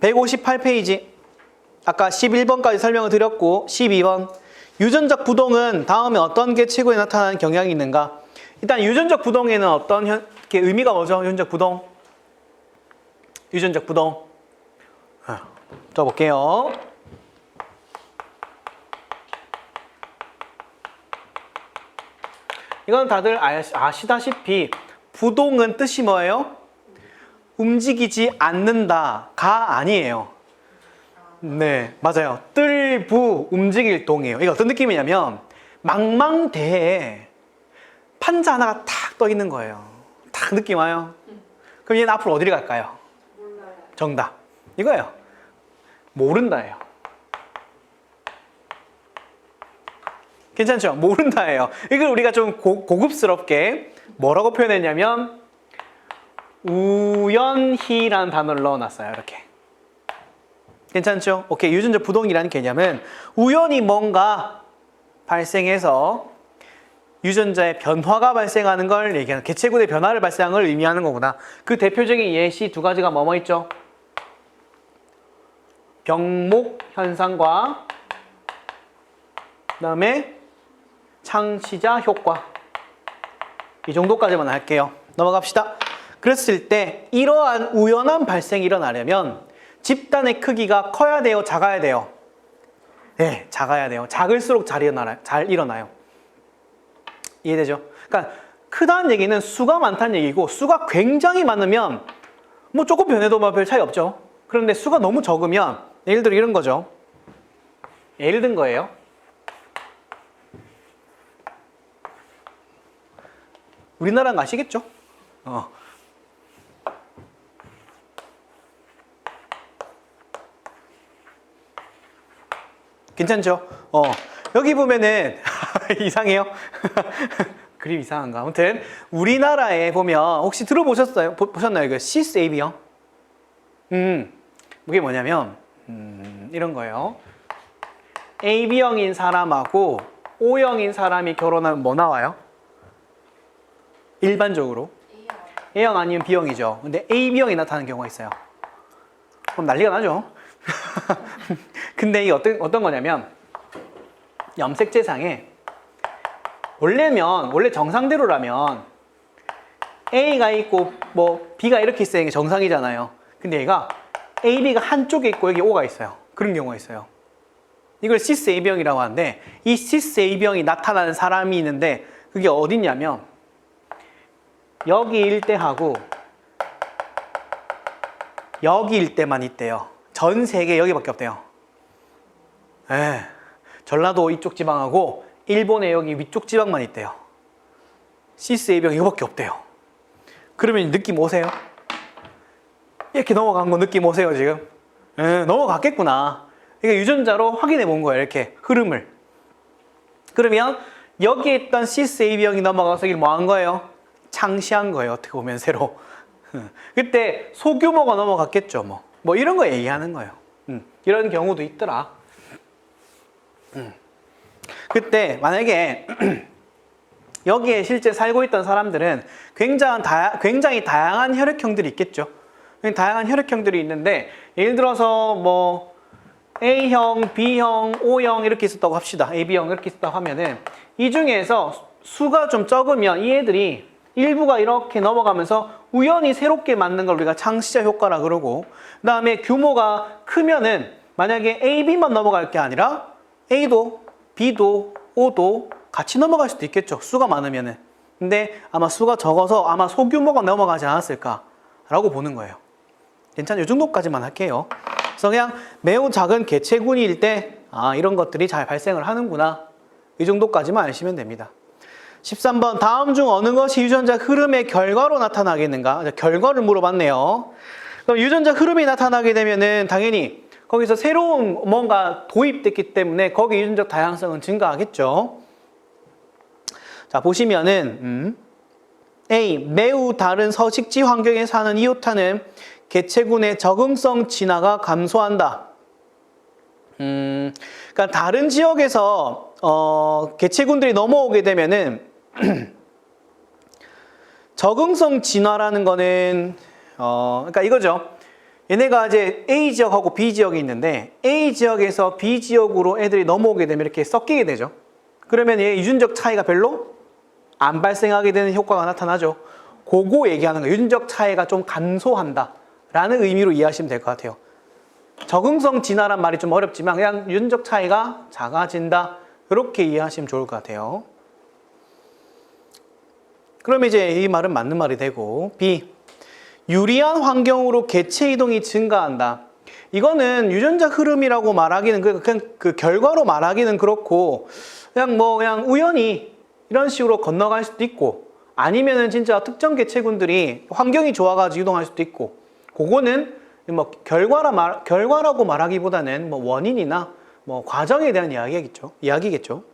158페이지. 아까 11번까지 설명을 드렸고 12번. 유전적 부동은 다음에 어떤 개체군에 나타나는 경향이 있는가? 일단 유전적 부동에는 어떤 의미가 뭐죠? 유전적 부동. 유전적 부동. 써볼게요. 이건 다들 아시다시피 부동은 뜻이 뭐예요? 움직이지 않는다가 아니에요. 네, 맞아요. 뜰부 움직일 동이에요. 이게 어떤 느낌이냐면 망망대해에 판자 하나가 탁 떠 있는 거예요. 탁 느낌 와요? 그럼 얘는 앞으로 어디를 갈까요? 몰라요. 정답. 이거예요. 모른다예요. 괜찮죠? 모른다예요. 이걸 우리가 좀 고급스럽게 뭐라고 표현했냐면 우연히라는 단어를 넣어놨어요. 이렇게. 괜찮죠? 오케이. 유전적 부동이라는 개념은 우연히 뭔가 발생해서 유전자의 변화가 발생하는 걸 얘기하는, 개체군의 변화를 발생하는 걸 의미하는 거구나. 그 대표적인 예시 두 가지가 뭐뭐 있죠? 병목 현상과 그다음에 창시자 효과. 이 정도까지만 할게요. 넘어갑시다. 그랬을 때 이러한 우연한 발생이 일어나려면 집단의 크기가 커야 돼요? 작아야 돼요? 네, 작아야 돼요. 작을수록 잘 일어나요. 이해되죠? 그러니까 크다는 얘기는 수가 많다는 얘기고, 수가 굉장히 많으면 뭐 조금 변해도 뭐 별 차이 없죠. 그런데 수가 너무 적으면 예를 들어 이런 거죠. 예를 든 거예요. 우리나라는 아시겠죠? 괜찮죠? 여기 보면은 이상해요? 그림 이상한가? 아무튼 우리나라에 보면 혹시 보셨나요? 그 시스 A형? 그게 뭐냐면 이런 거예요. AB형인 사람하고 O형인 사람이 결혼하면 뭐 나와요? 일반적으로 A형 아니면 B형이죠. 근데 AB형이 나타나는 경우가 있어요. 그럼 난리가 나죠. 근데 이게 어떤 거냐면 염색체상에 원래 정상대로라면 A가 있고 뭐 B가 이렇게 있어야 정상이잖아요. 근데 얘가 AB가 한쪽에 있고 여기 O가 있어요. 그런 경우가 있어요. 이걸 시스 AB형이라고 하는데, 이 시스 AB형이 나타나는 사람이 있는데 그게 어딨냐면 여기 일대하고 여기 일대만 있대요. 전 세계 여기밖에 없대요. 전라도 이쪽 지방하고 일본의 여기 위쪽 지방만 있대요. 시스 A병 이거밖에 없대요. 그러면 느낌 오세요? 이렇게 넘어간 거 느낌 오세요 지금? 넘어갔겠구나. 이게 유전자로 확인해 본 거예요. 이렇게 흐름을. 그러면 여기에 있던 시스 A병이 넘어가서 이걸 뭐 한 거예요? 창시한 거예요. 어떻게 보면 새로. 그때 소규모가 넘어갔겠죠. 뭐 이런 거 얘기하는 거예요. 이런 경우도 있더라. 그때 만약에 여기에 실제 살고 있던 사람들은 굉장히 다양한 혈액형들이 있겠죠. 다양한 혈액형들이 있는데 예를 들어서 뭐 A형, B형, O형 이렇게 있었다고 합시다. AB형 이렇게 있었다고 하면은 이 중에서 수가 좀 적으면 이 애들이 일부가 이렇게 넘어가면서 우연히 새롭게 만든 걸 우리가 창시자 효과라 그러고, 그 다음에 규모가 크면은 만약에 A, B만 넘어갈 게 아니라 A도 B도 O도 같이 넘어갈 수도 있겠죠. 수가 많으면은. 근데 아마 수가 적어서 아마 소규모가 넘어가지 않았을까라고 보는 거예요. 괜찮아요. 이 정도까지만 할게요. 그래서 그냥 매우 작은 개체군일 때 이런 것들이 잘 발생을 하는구나. 이 정도까지만 아시면 됩니다. 13번 다음 중 어느 것이 유전자 흐름의 결과로 나타나겠는가? 결과를 물어봤네요. 그럼 유전자 흐름이 나타나게 되면은 당연히 거기서 새로운 뭔가 도입됐기 때문에 거기 유전적 다양성은 증가하겠죠. 자, 보시면은 A. 매우 다른 서식지 환경에 사는 이오타는 개체군의 적응성 진화가 감소한다. 그러니까 다른 지역에서 개체군들이 넘어오게 되면은 적응성 진화라는 거는 그러니까 이거죠. 얘네가 이제 A 지역하고 B 지역이 있는데 A 지역에서 B 지역으로 애들이 넘어오게 되면 이렇게 섞이게 되죠. 그러면 얘 유전적 차이가 별로 안 발생하게 되는 효과가 나타나죠. 그거 얘기하는 거예요. 유전적 차이가 좀 감소한다 라는 의미로 이해하시면 될 것 같아요. 적응성 진화란 말이 좀 어렵지만 그냥 유전적 차이가 작아진다 이렇게 이해하시면 좋을 것 같아요. 그럼 이제 이 말은 맞는 말이 되고 B. 유리한 환경으로 개체 이동이 증가한다. 이거는 유전자 흐름이라고 말하기는 그냥 그 결과로 말하기는 그렇고 그냥 우연히 이런 식으로 건너갈 수도 있고 아니면은 진짜 특정 개체군들이 환경이 좋아가지고 이동할 수도 있고 그거는 뭐 결과라고 말하기보다는 뭐 원인이나 뭐 과정에 대한 이야기겠죠.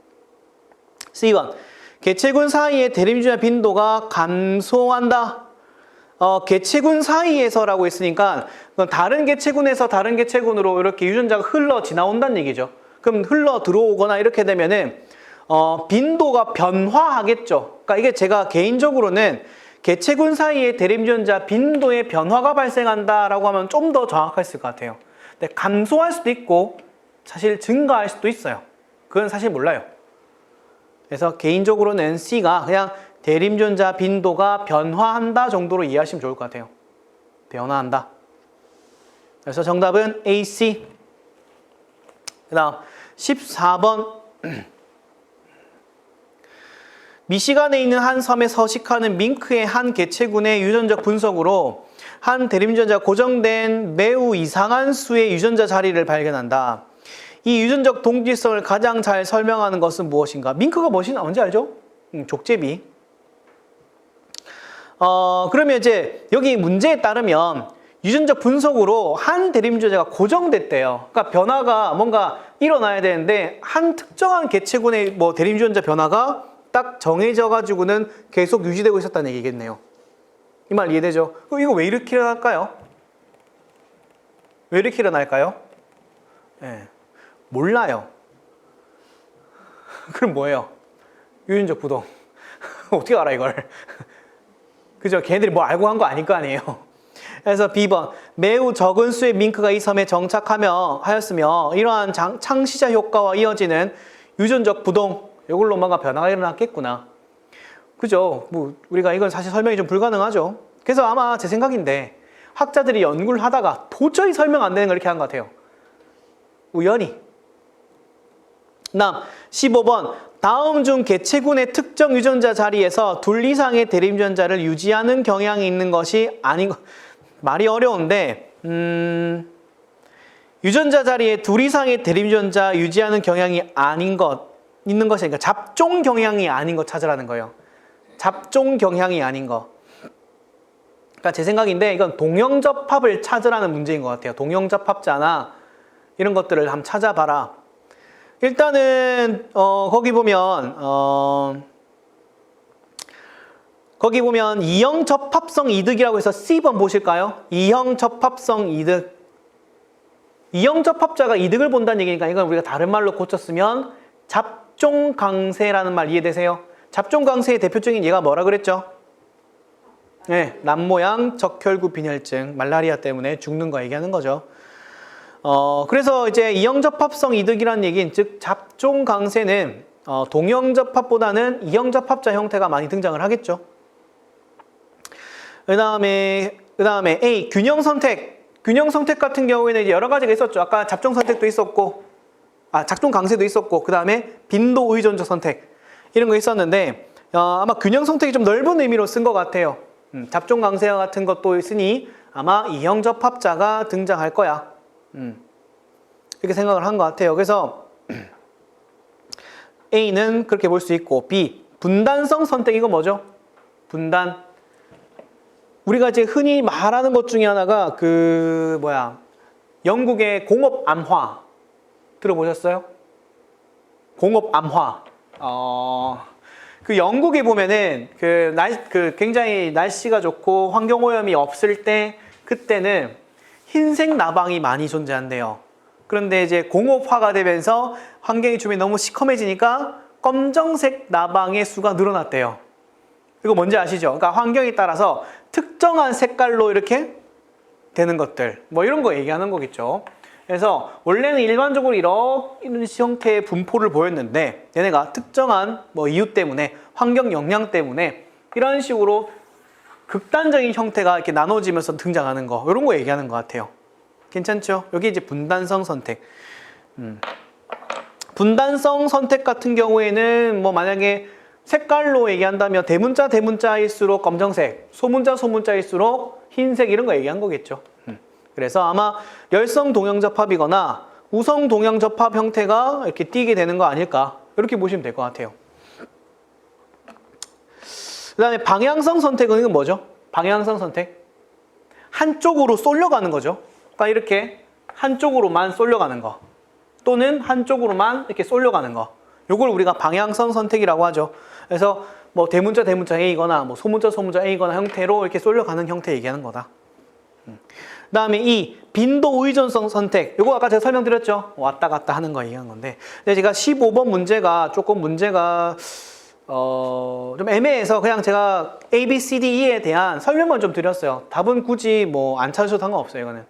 C번. 개체군 사이의 대립유전자 빈도가 감소한다. 개체군 사이에서라고 했으니까 다른 개체군에서 다른 개체군으로 이렇게 유전자가 흘러 지나온다는 얘기죠. 그럼 흘러 들어오거나 이렇게 되면은 빈도가 변화하겠죠. 그러니까 이게 제가 개인적으로는 개체군 사이의 대립유전자 빈도의 변화가 발생한다라고 하면 좀 더 정확했을 것 같아요. 근데 감소할 수도 있고 사실 증가할 수도 있어요. 그건 사실 몰라요. 그래서 개인적으로는 C가 그냥 대립유전자 빈도가 변화한다 정도로 이해하시면 좋을 것 같아요. 변화한다. 그래서 정답은 AC. 그 다음 14번. 미시간에 있는 한 섬에 서식하는 밍크의 한 개체군의 유전적 분석으로 한 대립유전자가 고정된 매우 이상한 수의 유전자 자리를 발견한다. 이 유전적 동질성을 가장 잘 설명하는 것은 무엇인가? 밍크가 뭔지 알죠? 족제비. 그러면 이제 여기 문제에 따르면 유전적 분석으로 한 대립유전자가 고정됐대요. 그러니까 변화가 뭔가 일어나야 되는데 한 특정한 개체군의 뭐 대립유전자 변화가 딱 정해져 가지고는 계속 유지되고 있었다는 얘기겠네요. 이 말 이해되죠? 이거 왜 이렇게 일어날까요? 왜 이렇게 일어날까요? 네. 몰라요. 그럼 뭐예요? 유전적 부동. 어떻게 알아 이걸? 그죠? 걔네들이 뭐 알고 한 거 아닐 거 아니에요. 그래서 B번. 매우 적은 수의 밍크가 이 섬에 하였으며 이러한 창시자 효과와 이어지는 유전적 부동, 이걸로 뭔가 변화가 일어났겠구나. 그죠? 뭐 우리가 이건 사실 설명이 좀 불가능하죠. 그래서 아마 제 생각인데 학자들이 연구를 하다가 도저히 설명 안 되는 걸 이렇게 한 것 같아요. 우연히. 다음 15번. 다음 중 개체군의 특정 유전자 자리에서 둘 이상의 대립유전자를 유지하는 경향이 있는 것이 아닌 것. 말이 어려운데 유전자 자리에 둘 이상의 대립유전자 유지하는 경향이 있는 것이니까 잡종 경향이 아닌 것 찾으라는 거예요. 잡종 경향이 아닌 거. 그러니까 제 생각인데 이건 동형접합을 찾으라는 문제인 것 같아요. 동형접합자나 이런 것들을 한번 찾아봐라. 일단은 거기 보면 이형 접합성 이득이라고 해서 C번 보실까요? 이형 접합성 이득. 이형 접합자가 이득을 본다는 얘기니까 이건 우리가 다른 말로 고쳤으면 잡종 강세라는 말 이해되세요? 잡종 강세의 대표적인 예가 뭐라 그랬죠? 네, 남모양 적혈구 빈혈증, 말라리아 때문에 죽는 거 얘기하는 거죠. 그래서 이제 이형접합성 이득이라는 얘기는 즉 잡종 강세는 동형접합보다는 이형접합자 형태가 많이 등장을 하겠죠. 그 다음에 A 균형 선택. 균형 선택 같은 경우에는 이제 여러 가지가 있었죠. 아까 잡종 선택도 있었고, 잡종 강세도 있었고, 그 다음에 빈도 의존적 선택 이런 거 있었는데 아마 균형 선택이 좀 넓은 의미로 쓴 것 같아요. 잡종 강세 같은 것도 있으니 아마 이형접합자가 등장할 거야. 이렇게 생각을 한 것 같아요. 그래서 A는 그렇게 볼 수 있고 B 분단성 선택. 이거 뭐죠? 분단. 우리가 이제 흔히 말하는 것 중에 하나가 영국의 공업암화 들어보셨어요? 공업암화. 그 영국에 보면은 굉장히 날씨가 좋고 환경오염이 없을 때 그때는 흰색 나방이 많이 존재한대요. 그런데 이제 공업화가 되면서 환경이 주변이 너무 시커매지니까 검정색 나방의 수가 늘어났대요. 이거 뭔지 아시죠? 그러니까 환경에 따라서 특정한 색깔로 이렇게 되는 것들, 뭐 이런 거 얘기하는 거겠죠. 그래서 원래는 일반적으로 이런 형태의 분포를 보였는데 얘네가 특정한 뭐 이유 때문에, 환경 영향 때문에 이런 식으로 극단적인 형태가 이렇게 나눠지면서 등장하는 거, 이런 거 얘기하는 것 같아요. 괜찮죠? 여기 이제 분단성 선택. 분단성 선택 같은 경우에는 뭐 만약에 색깔로 얘기한다면 대문자일수록 검정색, 소문자일수록 흰색, 이런 거 얘기한 거겠죠. 그래서 아마 열성 동형 접합이거나 우성 동형 접합 형태가 이렇게 띄게 되는 거 아닐까, 이렇게 보시면 될 것 같아요. 그 다음에 방향성 선택은 이건 뭐죠? 방향성 선택. 한쪽으로 쏠려가는 거죠. 그러니까 이렇게 한쪽으로만 쏠려가는 거, 또는 한쪽으로만 이렇게 쏠려가는 거, 요걸 우리가 방향성 선택이라고 하죠. 그래서 뭐 대문자 A거나 뭐 소문자 A거나 형태로 이렇게 쏠려가는 형태 얘기하는 거다. 그 다음에 이 빈도 의존성 선택, 요거 아까 제가 설명드렸죠. 왔다 갔다 하는 거 얘기한 건데, 근데 제가 15번 문제가 조금 문제가 좀 애매해서 그냥 제가 A, B, C, D, E에 대한 설명만 좀 드렸어요. 답은 굳이 뭐 안 찾으셔도 상관없어요, 이거는.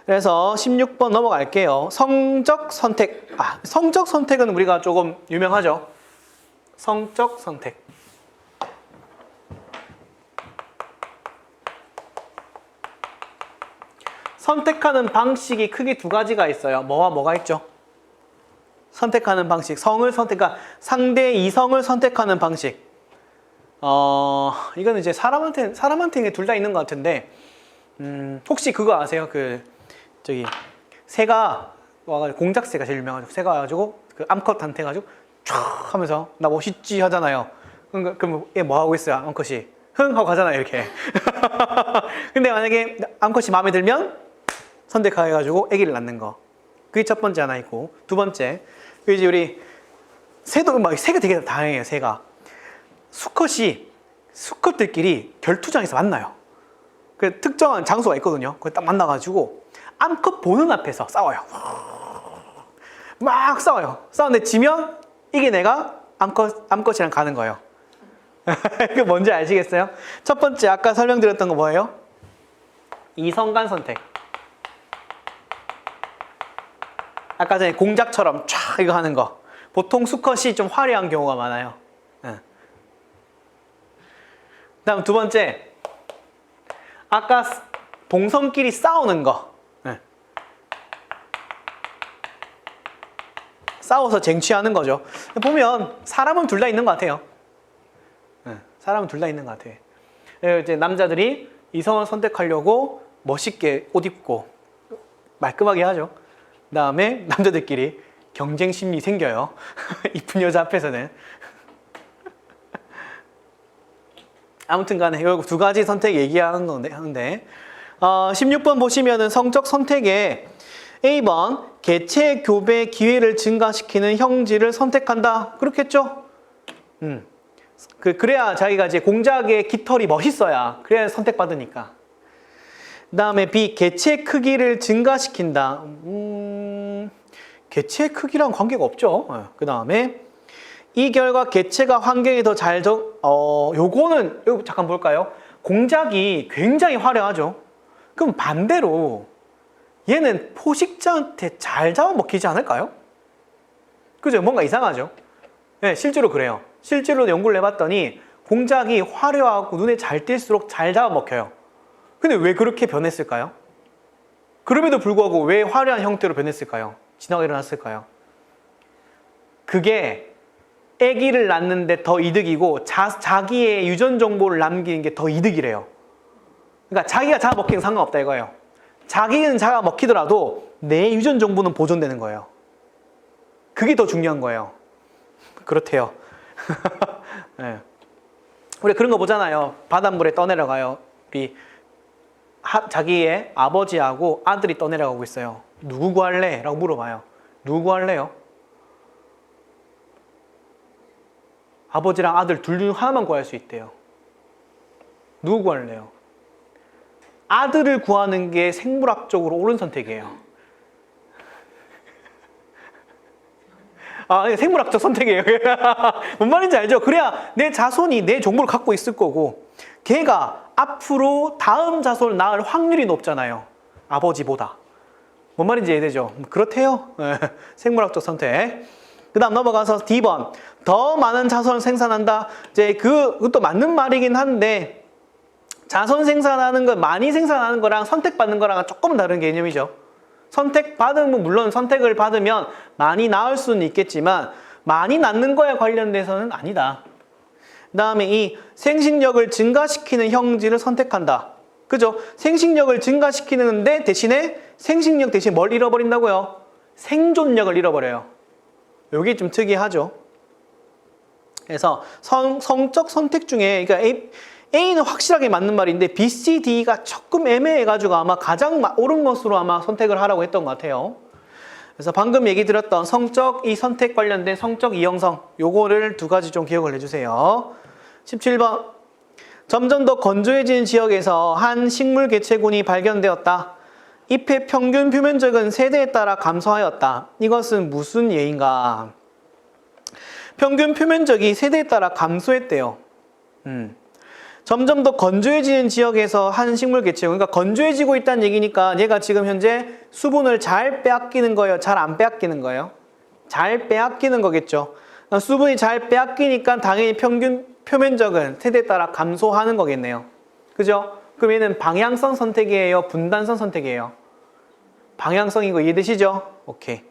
그래서 16번 넘어갈게요. 성적 선택. 성적 선택은 우리가 조금 유명하죠. 성적 선택. 선택하는 방식이 크게 두 가지가 있어요. 뭐와 뭐가 있죠? 선택하는 방식. 성을 선택한, 상대 이성을 선택하는 방식. 이거는 이제 사람한테 둘 다 있는 것 같은데, 혹시 그거 아세요? 새가 와가지고, 공작새가 제일 유명하죠. 새가 와가지고, 그 암컷한테 해가지고, 촥 하면서, 나 멋있지 하잖아요. 그럼 얘 뭐 하고 있어요? 암컷이. 흥! 하고 가잖아요, 이렇게. 근데 만약에 암컷이 마음에 들면, 선택해가지고 아기를 낳는 거. 그게 첫 번째 하나 있고, 두 번째. 이제 우리, 새가 되게 다양해요, 새가. 수컷들끼리 결투장에서 만나요. 그 특정한 장소가 있거든요. 거기 딱 만나가지고 암컷 보는 앞에서 싸워요. 막 싸워요. 싸우는데 지면 이게 내가 암컷이랑 가는 거예요. 그 뭔지 아시겠어요? 첫 번째 아까 설명드렸던 거 뭐예요? 이성간 선택. 아까 전에 공작처럼 촥 이거 하는 거. 보통 수컷이 좀 화려한 경우가 많아요. 다음 두 번째, 아까 동성끼리 싸우는 거. 싸워서 쟁취하는 거죠. 보면 사람은 둘 다 있는 것 같아요. 사람은 둘 다 있는 것 같아요. 이제 남자들이 이성을 선택하려고 멋있게 옷 입고 말끔하게 하죠. 그 다음에 남자들끼리 경쟁 심리 생겨요. 이쁜 여자 앞에서는. 아무튼 간에 이 두 가지 선택 얘기하는 건데, 16번 보시면은 성적 선택에 A번 개체 교배 기회를 증가시키는 형질을 선택한다. 그렇겠죠? 그래야 자기가 이제 공작의 깃털이 멋있어야, 그래야 선택받으니까. 그 다음에 B, 개체 크기를 증가시킨다. 개체 크기랑 관계가 없죠. 그 다음에 이 결과 개체가 환경에 더 잘 요거는 잠깐 볼까요? 공작이 굉장히 화려하죠. 그럼 반대로 얘는 포식자한테 잘 잡아먹히지 않을까요? 그죠? 뭔가 이상하죠? 네, 실제로 그래요. 실제로 연구를 해봤더니 공작이 화려하고 눈에 잘 띌수록 잘 잡아먹혀요. 근데 왜 그렇게 변했을까요? 그럼에도 불구하고 왜 화려한 형태로 변했을까요? 진화가 일어났을까요? 그게 아기를 낳는데 더 이득이고 자기의 유전 정보를 남기는 게 더 이득이래요. 그러니까 자기가 잡아먹히는 상관없다 이거예요. 자기는 잡아먹히더라도 내 유전 정보는 보존되는 거예요. 그게 더 중요한 거예요. 그렇대요. 네. 우리 그런 거 보잖아요. 바닷물에 떠내려가요. 자기의 아버지하고 아들이 떠내려가고 있어요. 누구 구할래? 라고 물어봐요. 누구 구할래요? 아버지랑 아들 둘 중 하나만 구할 수 있대요. 누구 구할래요? 아들을 구하는 게 생물학적으로 옳은 선택이에요. 생물학적 선택이에요. 뭔 말인지 알죠? 그래야 내 자손이 내 정보를 갖고 있을 거고, 걔가 앞으로 다음 자손을 낳을 확률이 높잖아요. 아버지보다. 뭔 말인지 이해되죠? 그렇대요. 생물학적 선택. 그 다음 넘어가서 D번. 더 많은 자손을 생산한다. 이제 그것도 맞는 말이긴 한데, 자손 생산하는 거, 많이 생산하는 거랑 선택받는 거랑은 조금 다른 개념이죠. 선택받으면, 물론 선택을 받으면 많이 낳을 수는 있겠지만, 많이 낳는 거에 관련돼서는 아니다. 그 다음에 이 생식력을 증가시키는 형질을 선택한다. 그죠? 생식력을 증가시키는데 대신에 생식력 대신 뭘 잃어버린다고요? 생존력을 잃어버려요. 여기 좀 특이하죠. 그래서 성적 선택 중에, 그러니까 A는 확실하게 맞는 말인데 B, C, D가 조금 애매해가지고 아마 가장 옳은 것으로 아마 선택을 하라고 했던 것 같아요. 그래서 방금 얘기 드렸던 성적 이 선택 관련된 성적 이형성, 요거를 두 가지 좀 기억을 해주세요. 17번. 점점 더 건조해지는 지역에서 한 식물 개체군이 발견되었다. 잎의 평균 표면적은 세대에 따라 감소하였다. 이것은 무슨 예인가? 평균 표면적이 세대에 따라 감소했대요. 점점 더 건조해지는 지역에서 한 식물 개체군, 그러니까 건조해지고 있다는 얘기니까 얘가 지금 현재 수분을 잘 빼앗기는 거예요? 잘 안 빼앗기는 거예요? 잘 빼앗기는 거겠죠. 수분이 잘 빼앗기니까 당연히 평균 표면적은 세대에 따라 감소하는 거겠네요. 그죠? 그럼 얘는 방향성 선택이에요? 분단성 선택이에요? 방향성이고 이해되시죠? 오케이.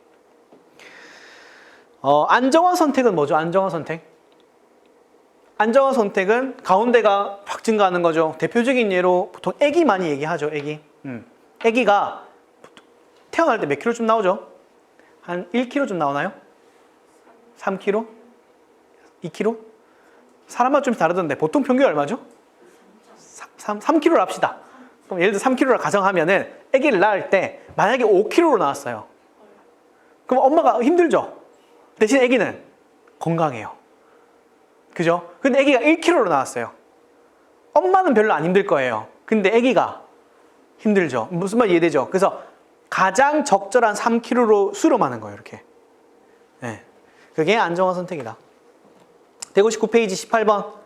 안정화 선택은 뭐죠? 안정화 선택? 안정화 선택은 가운데가 확 증가하는 거죠. 대표적인 예로 보통 아기 많이 얘기하죠. 아기. 아기가 태어날 때 몇 킬로쯤 나오죠? 한 1kg 좀 나오나요? 3kg? 2kg? 사람마다 좀 다르던데 보통 평균이 얼마죠? 3kg로 합시다. 그럼 예를 들어 3kg를 가정하면은 아기를 낳을 때 만약에 5kg로 나왔어요. 그럼 엄마가 힘들죠? 대신 아기는 건강해요. 그죠? 근데 아기가 1kg로 나왔어요. 엄마는 별로 안 힘들 거예요. 근데 아기가 힘들죠. 무슨 말 이해되죠? 그래서 가장 적절한 3kg로 수렴하는 거예요. 이렇게. 네. 그게 안정화 선택이다. 159페이지 18번.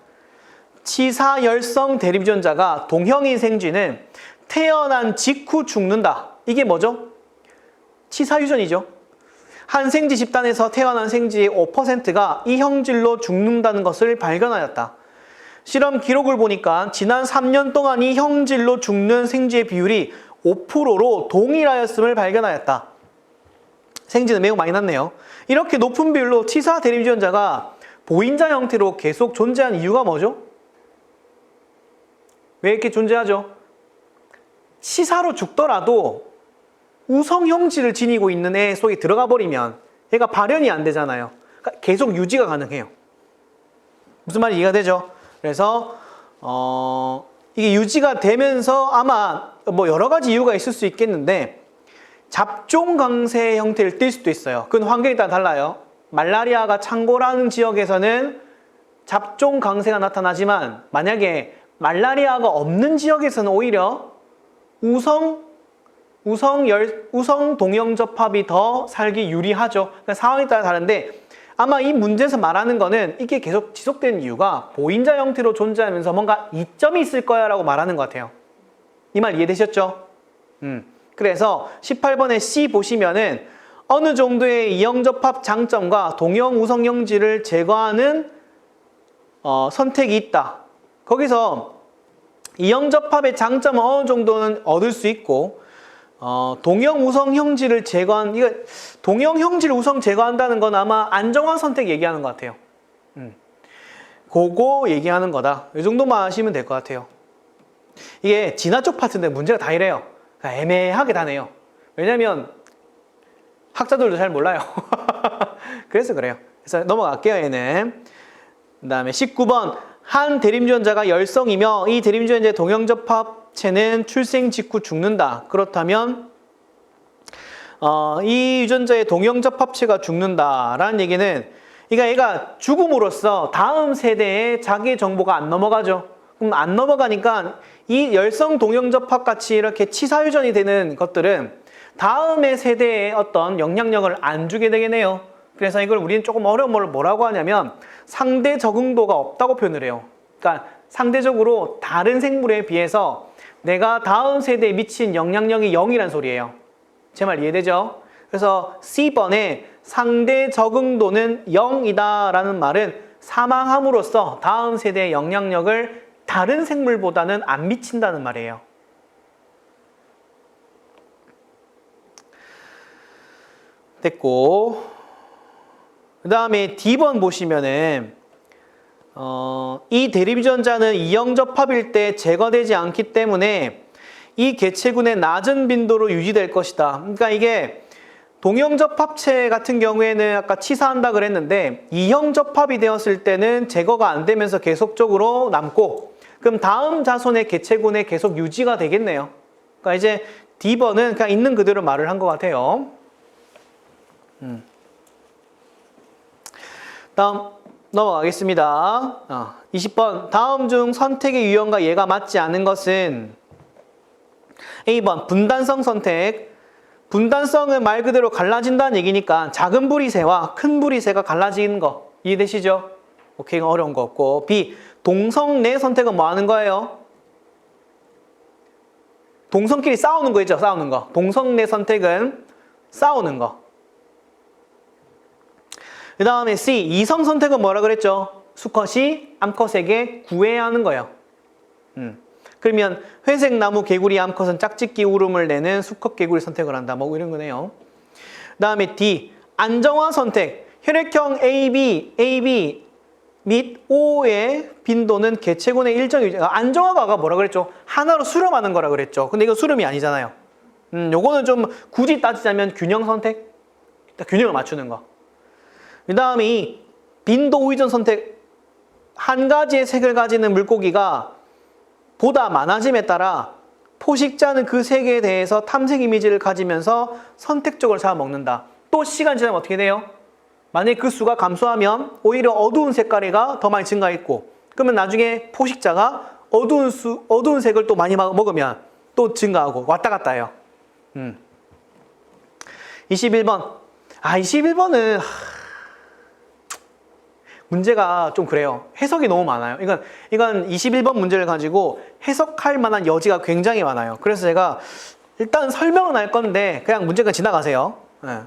치사열성 대립유전자가 동형인 생쥐는 태어난 직후 죽는다. 이게 뭐죠? 치사유전이죠. 한 생쥐 집단에서 태어난 생쥐의 5%가 이 형질로 죽는다는 것을 발견하였다. 실험 기록을 보니까 지난 3년 동안 이 형질로 죽는 생쥐의 비율이 5%로 동일하였음을 발견하였다. 생쥐는 매우 많이 났네요. 이렇게 높은 비율로 치사 대립유전자가 보인자 형태로 계속 존재하는 이유가 뭐죠? 왜 이렇게 존재하죠? 치사로 죽더라도 우성 형질을 지니고 있는 애 속에 들어가 버리면 얘가 발현이 안 되잖아요. 그러니까 계속 유지가 가능해요. 무슨 말이 이해가 되죠? 그래서 이게 유지가 되면서 아마 뭐 여러 가지 이유가 있을 수 있겠는데 잡종 강세 형태를 띌 수도 있어요. 그건 환경에 따라 달라요. 말라리아가 창궐하는 지역에서는 잡종 강세가 나타나지만 만약에 말라리아가 없는 지역에서는 오히려 우성 동형 접합이 더 살기 유리하죠. 그러니까 상황에 따라 다른데 아마 이 문제에서 말하는 거는 이게 계속 지속되는 이유가 보인자 형태로 존재하면서 뭔가 이점이 있을 거야 라고 말하는 것 같아요. 이 말 이해되셨죠? 그래서 18번에 C 보시면은 어느 정도의 이형접합 장점과 동형 우성 형질을 제거하는 선택이 있다. 거기서 이형접합의 장점은 어느 정도는 얻을 수 있고 동형 우성 형질을 제거한, 이거 동형 형질 우성 제거한다는 건 아마 안정화 선택 얘기하는 것 같아요. 그거 얘기하는 거다. 이 정도만 하시면 될 것 같아요. 이게 진화 쪽 파트인데 문제가 다 이래요. 그러니까 애매하게 다네요. 왜냐면 학자들도 잘 몰라요. 그래서 그래요. 그래서 넘어갈게요, 얘는. 그 다음에 19번. 한 대립유전자가 열성이며 이 대립유전자의 동형접합체는 출생 직후 죽는다. 그렇다면 이 유전자의 동형접합체가 죽는다라는 얘기는 그러니까 얘가 죽음으로써 다음 세대에 자기의 정보가 안 넘어가죠. 그럼 안 넘어가니까 이 열성 동형접합 같이 이렇게 치사유전이 되는 것들은 다음의 세대에 어떤 영향력을 안 주게 되겠네요. 그래서 이걸 우리는 조금 어려운 걸 뭐라고 하냐면 상대 적응도가 없다고 표현을 해요. 그러니까 상대적으로 다른 생물에 비해서 내가 다음 세대에 미친 영향력이 0이란 소리예요. 제 말 이해되죠? 그래서 C번에 상대 적응도는 0이다 라는 말은 사망함으로써 다음 세대의 영향력을 다른 생물보다는 안 미친다는 말이에요. 됐고, 그 다음에 D번 보시면은 이 대립유전자는 이형 접합일 때 제거되지 않기 때문에 이 개체군의 낮은 빈도로 유지될 것이다. 그러니까 이게 동형 접합체 같은 경우에는 아까 치사한다 그랬는데 이형 접합이 되었을 때는 제거가 안 되면서 계속적으로 남고, 그럼 다음 자손의 개체군에 계속 유지가 되겠네요. 그러니까 이제 D번은 그냥 있는 그대로 말을 한 것 같아요. 다음 넘어가겠습니다. 20번 다음 중 선택의 유형과 얘가 맞지 않은 것은 A번 분단성 선택. 분단성은 말 그대로 갈라진다는 얘기니까 작은 부리새와 큰 부리새가 갈라지는 거 이해되시죠? 오케이, 어려운 거 없고. B 동성내 선택은 뭐 하는 거예요? 동성끼리 싸우는 거 있죠? 싸우는 거. 동성내 선택은 싸우는 거. 그 다음에 C 이성 선택은 뭐라 그랬죠? 수컷이 암컷에게 구애해야 하는 거예요. 그러면 회색 나무 개구리 암컷은 짝짓기 울음을 내는 수컷 개구리 선택을 한다. 뭐 이런 거네요. 그 다음에 D 안정화 선택. 혈액형 AB 및 O의 빈도는 개체군의 일정 유지. 안정화가 뭐라 그랬죠? 하나로 수렴하는 거라 그랬죠. 근데 이거 수렴이 아니잖아요. 요거는 좀 굳이 따지자면 균형 선택. 균형을 맞추는 거. 그 다음에 이 빈도 우회전 선택. 한 가지의 색을 가지는 물고기가 보다 많아짐에 따라 포식자는 그 색에 대해서 탐색 이미지를 가지면서 선택적으로 잡아먹는다. 또 시간 지나면 어떻게 돼요? 만약에 그 수가 감소하면 오히려 어두운 색깔이가 더 많이 증가했고, 그러면 나중에 포식자가 어두운 색을 또 많이 먹으면 또 증가하고 왔다 갔다 해요. 21번. 21번은 문제가 좀 그래요. 해석이 너무 많아요. 이건 21번 문제를 가지고 해석할 만한 여지가 굉장히 많아요. 그래서 제가 일단 설명은 할 건데 그냥 문제가 지나가세요. 네.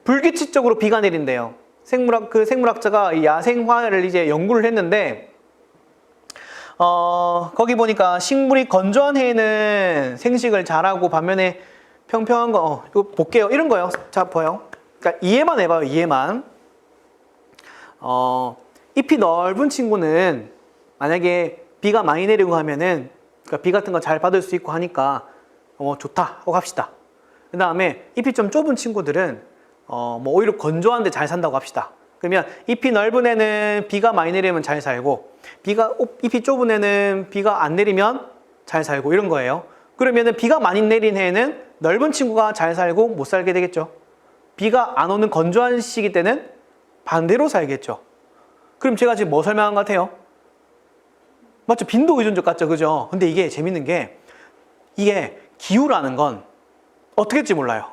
불규칙적으로 비가 내린대요. 생물학자가 야생화를 이제 연구를 했는데, 거기 보니까 식물이 건조한 해에는 생식을 잘하고 반면에 평평한 거, 이거 볼게요. 이런 거요. 자, 봐요. 그러니까 이해만 해봐요. 이해만. 잎이 넓은 친구는 만약에 비가 많이 내리고 하면은, 그러니까 비 같은 거 잘 받을 수 있고 하니까 좋다 하고 합시다. 그 다음에 잎이 좀 좁은 친구들은 뭐 오히려 건조한데 잘 산다고 합시다. 그러면 잎이 넓은 애는 비가 많이 내리면 잘 살고, 잎이 좁은 애는 비가 안 내리면 잘 살고, 이런 거예요. 그러면은 비가 많이 내린 해에는 넓은 친구가 잘 살고 못 살게 되겠죠. 비가 안 오는 건조한 시기 때는 반대로 살겠죠. 그럼 제가 지금 뭐 설명한 것 같아요? 맞죠? 빈도 의존적 같죠? 그죠? 근데 이게 재밌는 게, 이게 기후라는 건 어떻게 될지 몰라요.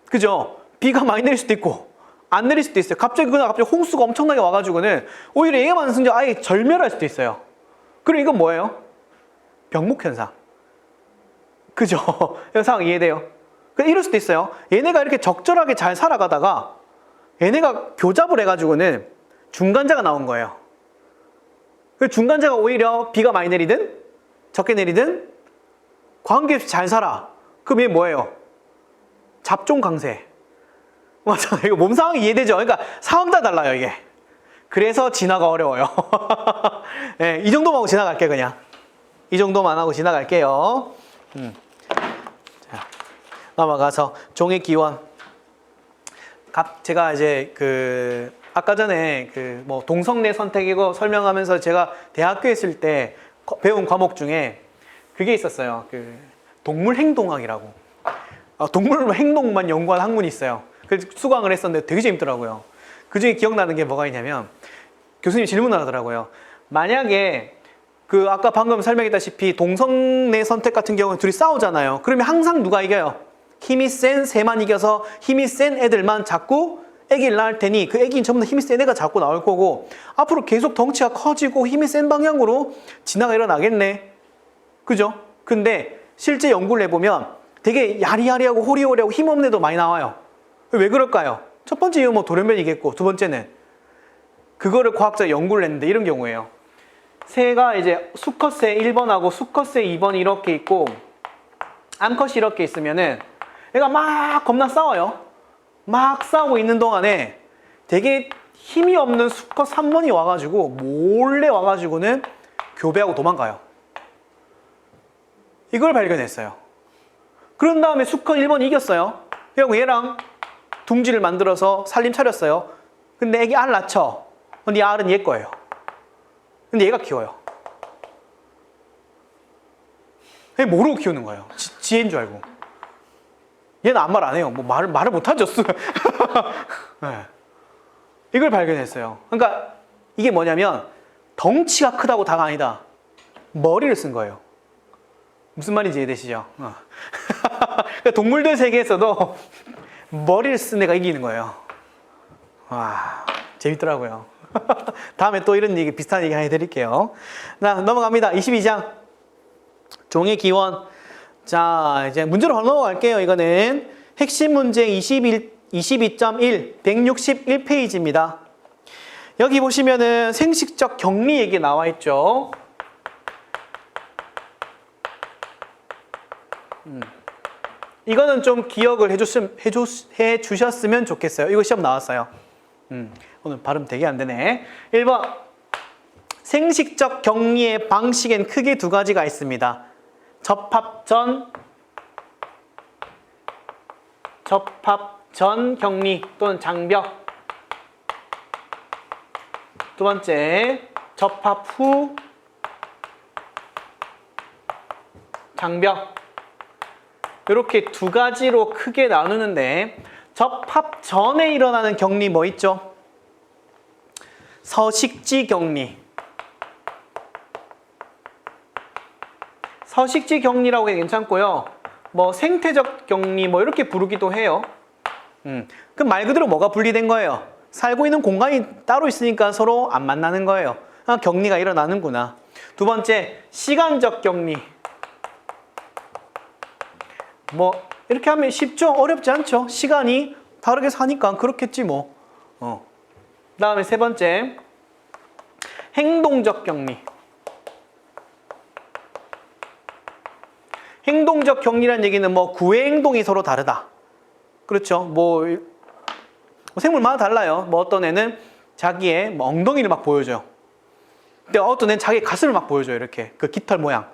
그죠? 비가 많이 내릴 수도 있고 안 내릴 수도 있어요. 갑자기 홍수가 엄청나게 와가지고는 오히려 얘만 승자 아예 절멸할 수도 있어요. 그럼 이건 뭐예요? 병목현상. 그죠? 상황 이해돼요? 이럴 수도 있어요. 얘네가 이렇게 적절하게 잘 살아가다가 얘네가 교잡을 해가지고는 중간자가 나온 거예요. 그 중간자가 오히려 비가 많이 내리든 적게 내리든 관계없이 잘 살아. 그럼 얘 뭐예요? 잡종 강세. 맞아. 이거 몸 상황이 이해되죠? 그러니까 상황 다 달라요, 이게. 그래서 진화가 어려워요. 네, 이 정도만 하고 지나갈게요, 그냥. 이 정도만 하고 지나갈게요. 자, 넘어가서 종의 기원. 제가 이제 아까 전에 뭐 동성내 선택이고 설명하면서 제가 대학교에 있을 때 배운 과목 중에 그게 있었어요. 동물 행동학이라고. 동물 행동만 연구한 학문이 있어요. 그래서 수강을 했었는데 되게 재밌더라고요. 그 중에 기억나는 게 뭐가 있냐면, 교수님이 질문을 하더라고요. 만약에 아까 방금 설명했다시피 동성내 선택 같은 경우는 둘이 싸우잖아요. 그러면 항상 누가 이겨요? 힘이 센 새만 이겨서 힘이 센 애들만 자꾸 아기를 낳을 테니 그 아기는 전부 다 힘이 센 애가 자꾸 나올 거고 앞으로 계속 덩치가 커지고 힘이 센 방향으로 진화가 일어나겠네. 그죠? 근데 실제 연구를 해보면 되게 야리야리하고 호리호리하고 힘없는 애도 많이 나와요. 왜 그럴까요? 첫 번째 이유는 뭐 돌연변이겠고 두 번째는 그거를 과학자가 연구를 했는데 이런 경우예요. 새가 이제 수컷새 1번하고 수컷새 2번이 이렇게 있고 암컷이 이렇게 있으면은 얘가 막 겁나 싸워요. 막 싸우고 있는 동안에 되게 힘이 없는 수컷 3번이 와가지고 몰래 와가지고는 교배하고 도망가요. 이걸 발견했어요. 그런 다음에 수컷 1번이 이겼어요. 그리고 얘랑 둥지를 만들어서 살림 차렸어요. 근데 애기 알 낳죠. 근데 이 알은 얘 거예요. 근데 얘가 키워요. 얘 모르고 키우는 거예요. 지혜인 줄 알고. 얘는 아무 말 안 해요. 뭐 말을 못 하죠. 네. 이걸 발견했어요. 그러니까 이게 뭐냐면 덩치가 크다고 다가 아니다. 머리를 쓴 거예요. 무슨 말인지 이해되시죠? 그러니까 동물들 세계에서도 머리를 쓴 애가 이기는 거예요. 와, 재밌더라고요. 다음에 또 이런 얘기, 비슷한 얘기 하나 해드릴게요. 자, 넘어갑니다. 22장. 종의 기원. 자, 이제 문제로 바로 넘어갈게요. 이거는 핵심 문제 22.1, 161페이지입니다. 여기 보시면은 생식적 격리 얘기 나와 있죠. 이거는 좀 기억을 해주셨으면 좋겠어요. 이거 시험 나왔어요. 오늘 발음 되게 안 되네. 1번. 생식적 격리의 방식엔 크게 두 가지가 있습니다. 접합 전 격리 또는 장벽. 두 번째, 접합 후 장벽. 이렇게 두 가지로 크게 나누는데 접합 전에 일어나는 격리 뭐 있죠? 서식지 격리. 서식지 격리라고 해도 괜찮고요. 뭐 생태적 격리 뭐 이렇게 부르기도 해요. 그럼 말 그대로 뭐가 분리된 거예요? 살고 있는 공간이 따로 있으니까 서로 안 만나는 거예요. 아, 격리가 일어나는구나. 두 번째, 시간적 격리. 뭐 이렇게 하면 쉽죠? 어렵지 않죠? 시간이 다르게 사니까 그렇겠지 뭐. 다음에 세 번째, 행동적 격리. 행동적 격리란 얘기는 뭐 구애 행동이 서로 다르다. 그렇죠? 뭐 생물마다 달라요. 뭐 어떤 애는 자기의 뭐 엉덩이를 막 보여줘요. 근데 어떤 애는 자기 가슴을 막 보여줘요. 이렇게 그 깃털 모양.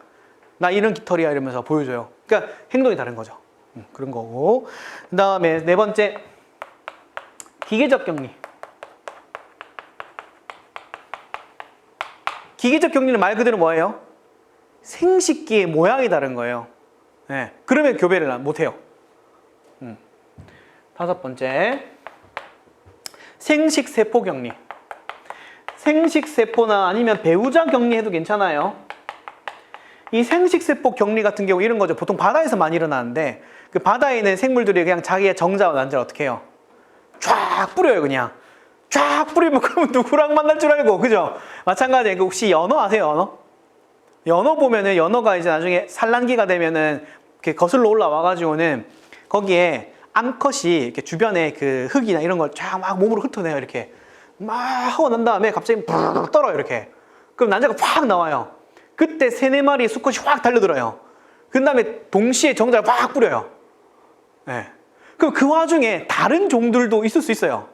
나 이런 깃털이야 이러면서 보여줘요. 그러니까 행동이 다른 거죠. 그런 거고. 그 다음에 네 번째, 기계적 격리. 기계적 격리는 말 그대로 뭐예요? 생식기의 모양이 다른 거예요. 네. 그러면 교배를 못해요. 다섯 번째, 생식세포 격리. 생식세포나 아니면 배우자 격리해도 괜찮아요. 이 생식세포 격리 같은 경우 이런 거죠. 보통 바다에서 많이 일어나는데 그 바다에 있는 생물들이 그냥 자기의 정자와 난자를 어떻게 해요? 쫙 뿌려요. 그냥 쫙 뿌리면 그러면 누구랑 만날 줄 알고, 그죠? 마찬가지에 혹시 연어 아세요? 연어? 연어 보면은 연어가 이제 나중에 산란기가 되면은 이렇게 거슬러 올라와가지고는 거기에 암컷이 이렇게 주변에 그 흙이나 이런 걸 쫙 막 몸으로 훑어내요. 이렇게 막 하고 난 다음에 갑자기 부르르 떨어요. 이렇게. 그럼 난자가 확 나와요. 그때 3-4마리 수컷이 확 달려들어요. 그 다음에 동시에 정자를 확 뿌려요. 네. 그럼 그 와중에 다른 종들도 있을 수 있어요.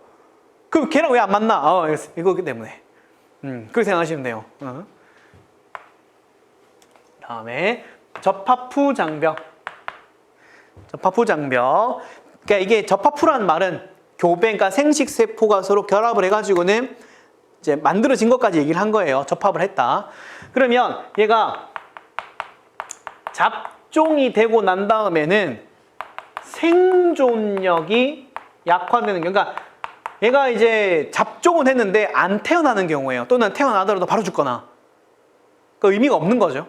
그럼 걔랑 왜 안 만나? 이거 때문에. 그렇게 생각하시면 돼요. 다음에 접합 후 장벽. 접합 후 장벽. 그러니까 이게 접합 후라는 말은 교배, 그러니까 생식세포가 서로 결합을 해가지고는 이제 만들어진 것까지 얘기를 한 거예요. 접합을 했다. 그러면 얘가 잡종이 되고 난 다음에는 생존력이 약화되는 경우, 그러니까 얘가 이제 잡종은 했는데 안 태어나는 경우예요. 또는 태어나더라도 바로 죽거나. 그 의미가 없는 거죠.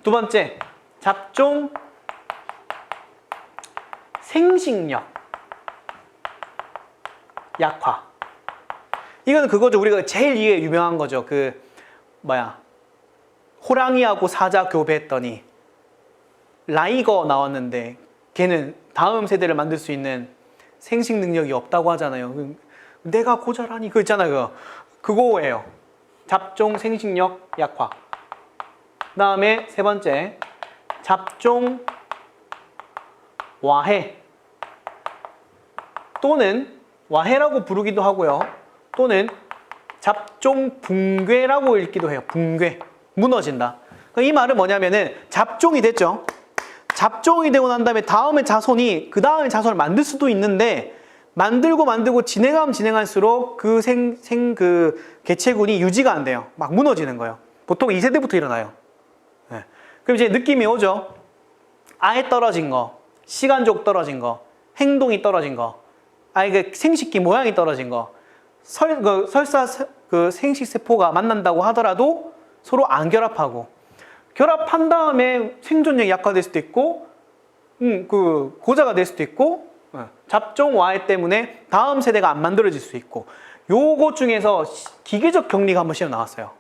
두 번째, 잡종 생식력. 약화. 이거는 그거죠. 우리가 제일 이게 유명한 거죠. 호랑이하고 사자 교배했더니 라이거 나왔는데 걔는 다음 세대를 만들 수 있는 생식 능력이 없다고 하잖아요. 내가 고자라니 그거 있잖아요. 그거예요. 잡종 생식력 약화. 그다음에 세 번째 잡종 와해 또는 와해라고 부르기도 하고요. 또는 잡종 붕괴라고 읽기도 해요. 붕괴. 무너진다. 이 말은 뭐냐면은 잡종이 됐죠. 잡종이 되고 난 다음에 다음에 자손이 그 다음에 자손을 만들 수도 있는데 만들고 진행하면 진행할수록 그 개체군이 유지가 안 돼요. 막 무너지는 거예요. 보통 2세대부터 일어나요. 네. 그럼 이제 느낌이 오죠. 아예 떨어진 거, 시간적 떨어진 거, 행동이 떨어진 거, 그 생식기 모양이 떨어진 거, 설사 생식 세포가 만난다고 하더라도 서로 안 결합하고 결합한 다음에 생존력이 약화될 수도 있고 고자가 될 수도 있고 잡종 와해 때문에 다음 세대가 안 만들어질 수 있고 요것 중에서 기계적 격리가 한 번 시험 나왔어요.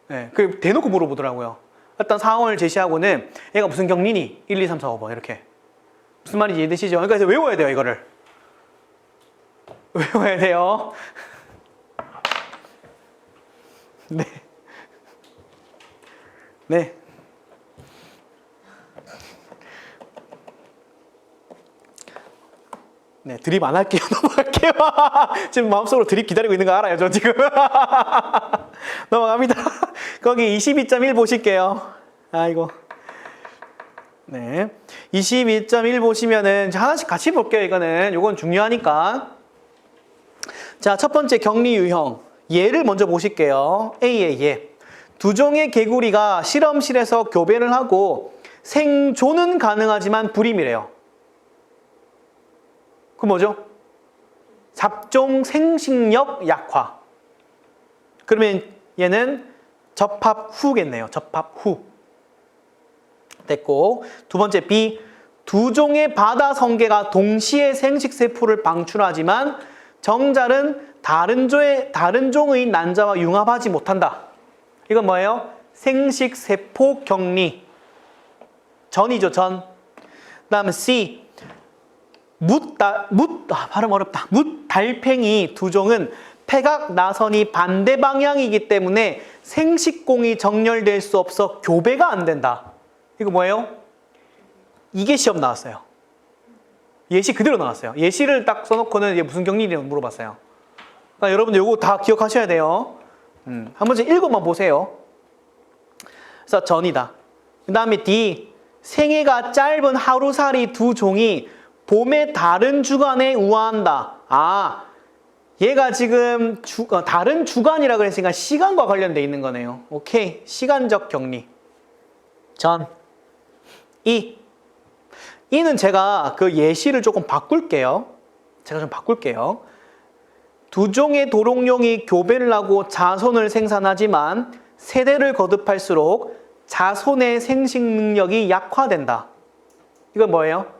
네, 그 대놓고 물어보더라고요. 일단 상황을 제시하고는 얘가 무슨 격리니? 1, 2, 3, 4, 5번 이렇게 무슨 말인지 이해되시죠? 그러니까 외워야 돼요. 이거를 외워야 돼요. 네. 네. 네, 드립 안 할게요. 넘어갈게요. 지금 마음속으로 드립 기다리고 있는 거 알아요, 저 지금. 넘어갑니다. 거기 22.1 보실게요. 아이고. 네. 22.1 보시면은 하나씩 같이 볼게요, 이거는. 요건 중요하니까. 자, 첫 번째 격리 유형. 예를 먼저 보실게요. A의 예. 두 종의 개구리가 실험실에서 교배를 하고 생존은 가능하지만 불임이래요. 그 뭐죠? 잡종 생식력 약화. 그러면 얘는 접합 후겠네요. 접합 후. 됐고, 두 번째 B. 두 종의 바다 성게가 동시에 생식세포를 방출하지만 정잘은 다른 종의 난자와 융합하지 못한다. 이건 뭐예요? 생식세포 격리. 전이죠, 전. 그 다음에 C. 발음 어렵다. 뭇달팽이 두 종은 폐각 나선이 반대 방향이기 때문에 생식공이 정렬될 수 없어 교배가 안 된다. 이거 뭐예요? 이게 시험 나왔어요. 예시 그대로 나왔어요. 예시를 딱 써놓고는 이게 무슨 격리냐고 물어봤어요. 그러니까 여러분들 이거 다 기억하셔야 돼요. 한 번씩 읽어만 보세요. 그래서 전이다. 그 다음에 D. 생애가 짧은 하루살이 두 종이 봄의 다른 주간에 우아한다. 아, 얘가 지금 다른 주간이라 그랬으니까 시간과 관련돼 있는 거네요. 오케이. 시간적 격리. 전. 이. 이는 제가 그 예시를 조금 바꿀게요. 제가 좀 바꿀게요. 두 종의 도롱뇽이 교배를 하고 자손을 생산하지만 세대를 거듭할수록 자손의 생식 능력이 약화된다. 이건 뭐예요?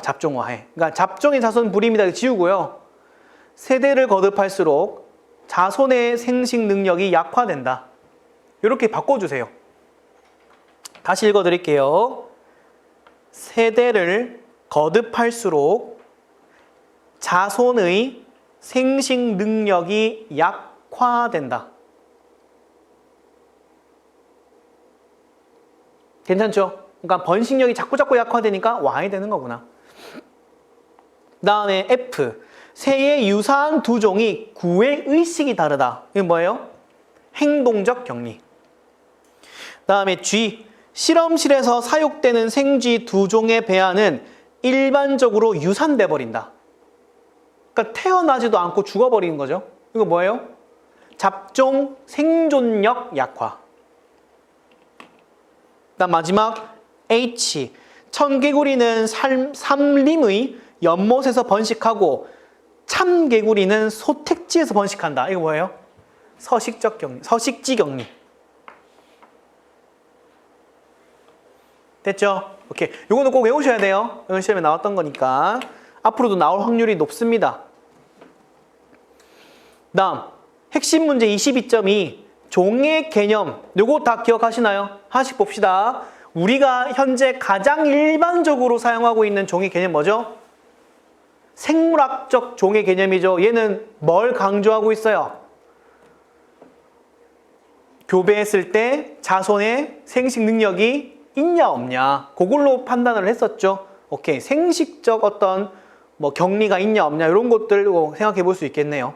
잡종화해. 그러니까 잡종의 자손 불임이다 지우고요. 세대를 거듭할수록 자손의 생식 능력이 약화된다. 이렇게 바꿔주세요. 다시 읽어드릴게요. 세대를 거듭할수록 자손의 생식 능력이 약화된다. 괜찮죠? 그러니까 번식력이 자꾸 약화되니까 와야 되는 거구나. 그 다음에 F. 새의 유사한 두 종이 구애 의식이 다르다. 이게 뭐예요? 행동적 격리. 그 다음에 G. 실험실에서 사육되는 생쥐 두 종의 배아는 일반적으로 유산돼 버린다. 그러니까 태어나지도 않고 죽어버리는 거죠. 이거 뭐예요? 잡종 생존력 약화. 그다음 마지막 H. 천개구리는 삼림의 연못에서 번식하고 참개구리는 소택지에서 번식한다. 이거 뭐예요? 서식적 격리, 서식지 격리. 됐죠? 오케이. 요거는 꼭 외우셔야 돼요. 이건 시험에 나왔던 거니까. 앞으로도 나올 확률이 높습니다. 다음 핵심 문제 22.2 종의 개념. 요거 다 기억하시나요? 하나씩 봅시다. 우리가 현재 가장 일반적으로 사용하고 있는 종의 개념 뭐죠? 생물학적 종의 개념이죠. 얘는 뭘 강조하고 있어요? 교배했을 때 자손의 생식 능력이 있냐 없냐 그걸로 판단을 했었죠. 오케이, 생식적 어떤 뭐 격리가 있냐 없냐 이런 것들 생각해 볼 수 있겠네요.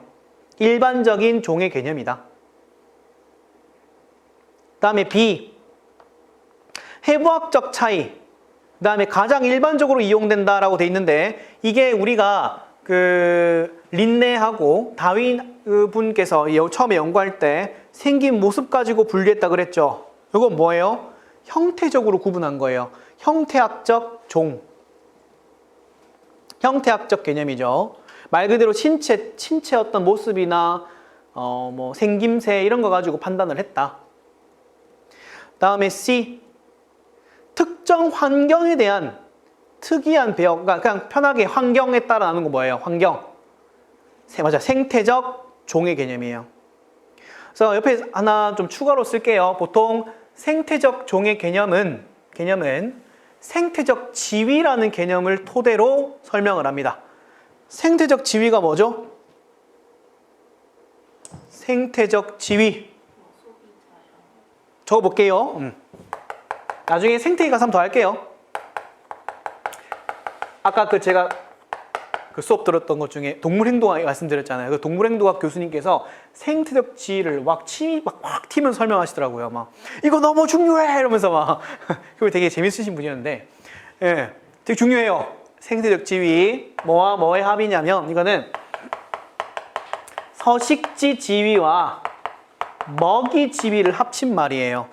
일반적인 종의 개념이다. 다음에 B, 해부학적 차이. 그 다음에 가장 일반적으로 이용된다라고 돼 있는데 이게 우리가 그 린네하고 다윈 분께서 처음에 연구할 때 생긴 모습 가지고 분리했다 그랬죠. 이건 뭐예요? 형태적으로 구분한 거예요. 형태학적 종. 형태학적 개념이죠. 말 그대로 신체 어떤 모습이나 뭐 생김새 이런 거 가지고 판단을 했다. 다음에 C, 특정 환경에 대한 특이한 배역. 그러니까 그냥 편하게 환경에 따라 나누는 거 뭐예요? 환경. 맞아, 생태적 종의 개념이에요. 그래서 옆에 하나 좀 추가로 쓸게요. 보통 생태적 종의 개념은 생태적 지위라는 개념을 토대로 설명을 합니다. 생태적 지위가 뭐죠? 생태적 지위. 적어볼게요. 나중에 생태계 가서 한번 더 할게요. 아까 제가 수업 들었던 것 중에 동물행동학 말씀드렸잖아요. 그 동물행동학 교수님께서 생태적 지위를 확 튀면 설명하시더라고요. 막 이거 너무 중요해 이러면서 막 그걸 되게 재밌으신 분이었는데, 예, 되게 중요해요. 생태적 지위 뭐와 뭐의 합이냐면 이거는 서식지 지위와 먹이 지위를 합친 말이에요.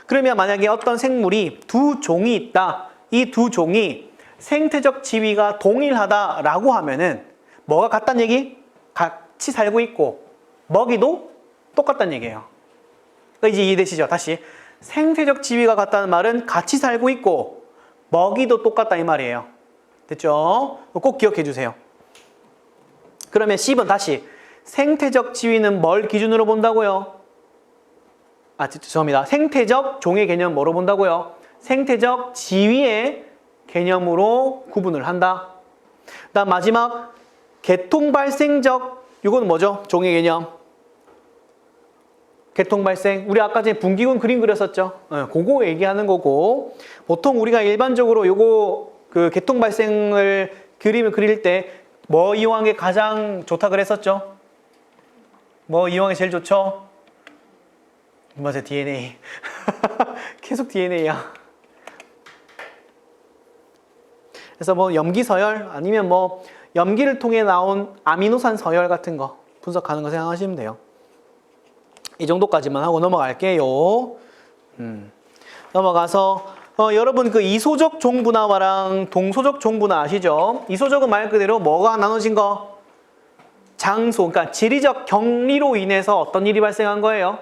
그러면 만약에 어떤 생물이 두 종이 있다. 이 두 종이 생태적 지위가 동일하다라고 하면은 뭐가 같다는 얘기? 같이 살고 있고 먹이도 똑같다는 얘기예요. 그러니까 이제 이해되시죠? 다시 생태적 지위가 같다는 말은 같이 살고 있고 먹이도 똑같다 이 말이에요. 됐죠? 꼭 기억해 주세요. 그러면 10번 다시 생태적 지위는 뭘 기준으로 본다고요? 죄송합니다. 생태적 종의 개념 뭐로 본다고요? 생태적 지위의 개념으로 구분을 한다. 다음 마지막 계통 발생적, 이건 뭐죠? 종의 개념. 계통 발생. 우리 아까 전에 분기군 그림 그렸었죠? 그거 얘기하는 거고, 보통 우리가 일반적으로 요거 그 계통 발생을 그림을 그릴 때 뭐 이용한 게 가장 좋다 그랬었죠? 뭐 이용한 게 제일 좋죠? 맞아, DNA. 계속 DNA야. 그래서 뭐 염기 서열 아니면 뭐 염기를 통해 나온 아미노산 서열 같은 거 분석하는 거 생각하시면 돼요. 이 정도까지만 하고 넘어갈게요. 넘어가서 여러분 그 이소적 종분화랑 동소적 종분화 아시죠? 이소적은 말 그대로 뭐가 나눠진 거? 장소, 그러니까 지리적 격리로 인해서 어떤 일이 발생한 거예요?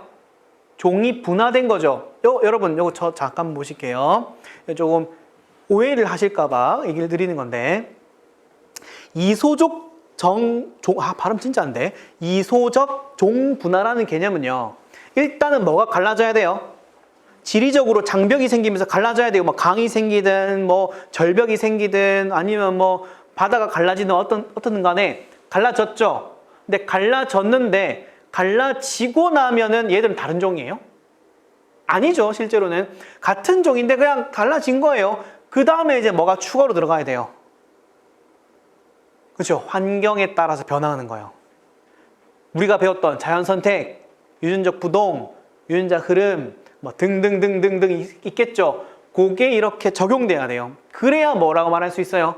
종이 분화된 거죠. 여러분 요거 저 잠깐 보실게요. 조금 오해를 하실까봐 얘기를 드리는 건데, 이소적 발음 진짜 안 돼. 이소적 종분화라는 개념은요, 일단은 뭐가 갈라져야 돼요? 지리적으로 장벽이 생기면서 갈라져야 되고, 뭐 강이 생기든 뭐 절벽이 생기든 아니면 뭐 바다가 갈라지든 어떤 간에 갈라졌죠. 근데 갈라졌는데 갈라지고 나면은 얘들은 다른 종이에요? 아니죠. 실제로는 같은 종인데 그냥 갈라진 거예요. 그 다음에 이제 뭐가 추가로 들어가야 돼요. 그렇죠. 환경에 따라서 변화하는 거예요. 우리가 배웠던 자연선택, 유전적 부동, 유전자 흐름 뭐 등등등등등 있겠죠. 그게 이렇게 적용돼야 돼요. 그래야 뭐라고 말할 수 있어요?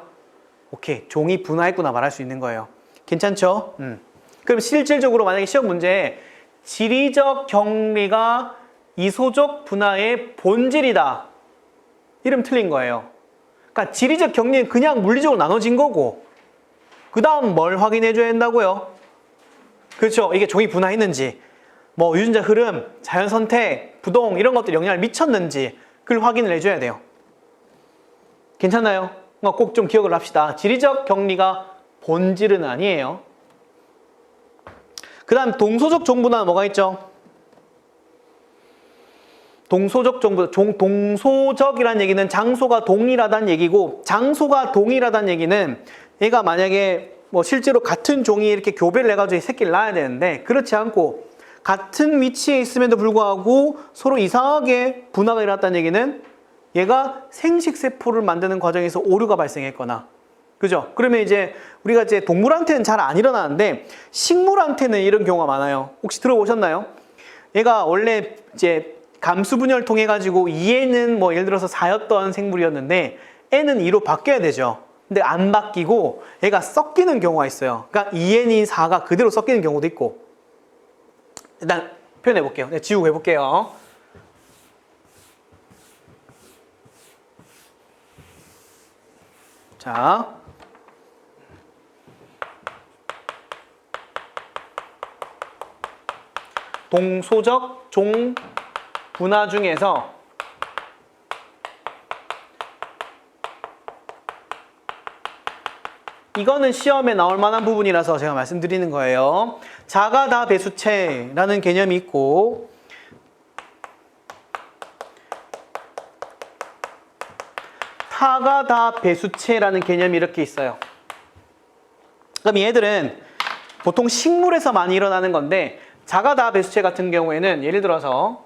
오케이, 종이 분화했구나 말할 수 있는 거예요. 괜찮죠? 그럼 실질적으로 만약에 시험 문제에 지리적 격리가 이소적 분화의 본질이다, 이러면 틀린 거예요. 그러니까 지리적 격리는 그냥 물리적으로 나눠진 거고, 그 다음 뭘 확인해 줘야 된다고요? 그렇죠. 이게 종이 분화했는지, 뭐 유전자 흐름, 자연 선택, 부동 이런 것들이 영향을 미쳤는지 그걸 확인을 해줘야 돼요. 괜찮나요? 꼭 좀 기억을 합시다. 지리적 격리가 본질은 아니에요. 그 다음 동소적 종분화는 뭐가 있죠? 동소적 종분화, 동소적이라는 얘기는 장소가 동일하다는 얘기고, 장소가 동일하다는 얘기는 얘가 만약에 뭐 실제로 같은 종이 이렇게 교배를 해가지고 새끼를 낳아야 되는데, 그렇지 않고 같은 위치에 있음에도 불구하고 서로 이상하게 분화가 일어났다는 얘기는 얘가 생식세포를 만드는 과정에서 오류가 발생했거나, 그죠? 그러면 이제 우리가 이제 동물한테는 잘 안 일어나는데 식물한테는 이런 경우가 많아요. 혹시 들어보셨나요? 얘가 원래 이제 감수분열을 통해 가지고 2N은 뭐 예를 들어서 4였던 생물이었는데 N은 2로 바뀌어야 되죠. 근데 안 바뀌고 얘가 섞이는 경우가 있어요. 그러니까 2N이 4가 그대로 섞이는 경우도 있고. 일단 표현해 볼게요. 네, 지우고 해볼게요. 자, 동소적 종 분화 중에서 이거는 시험에 나올 만한 부분이라서 제가 말씀드리는 거예요. 자가 다 배수체라는 개념이 있고, 타가 다 배수체라는 개념이 이렇게 있어요. 그럼 얘들은 보통 식물에서 많이 일어나는 건데, 자가 다 배수체 같은 경우에는 예를 들어서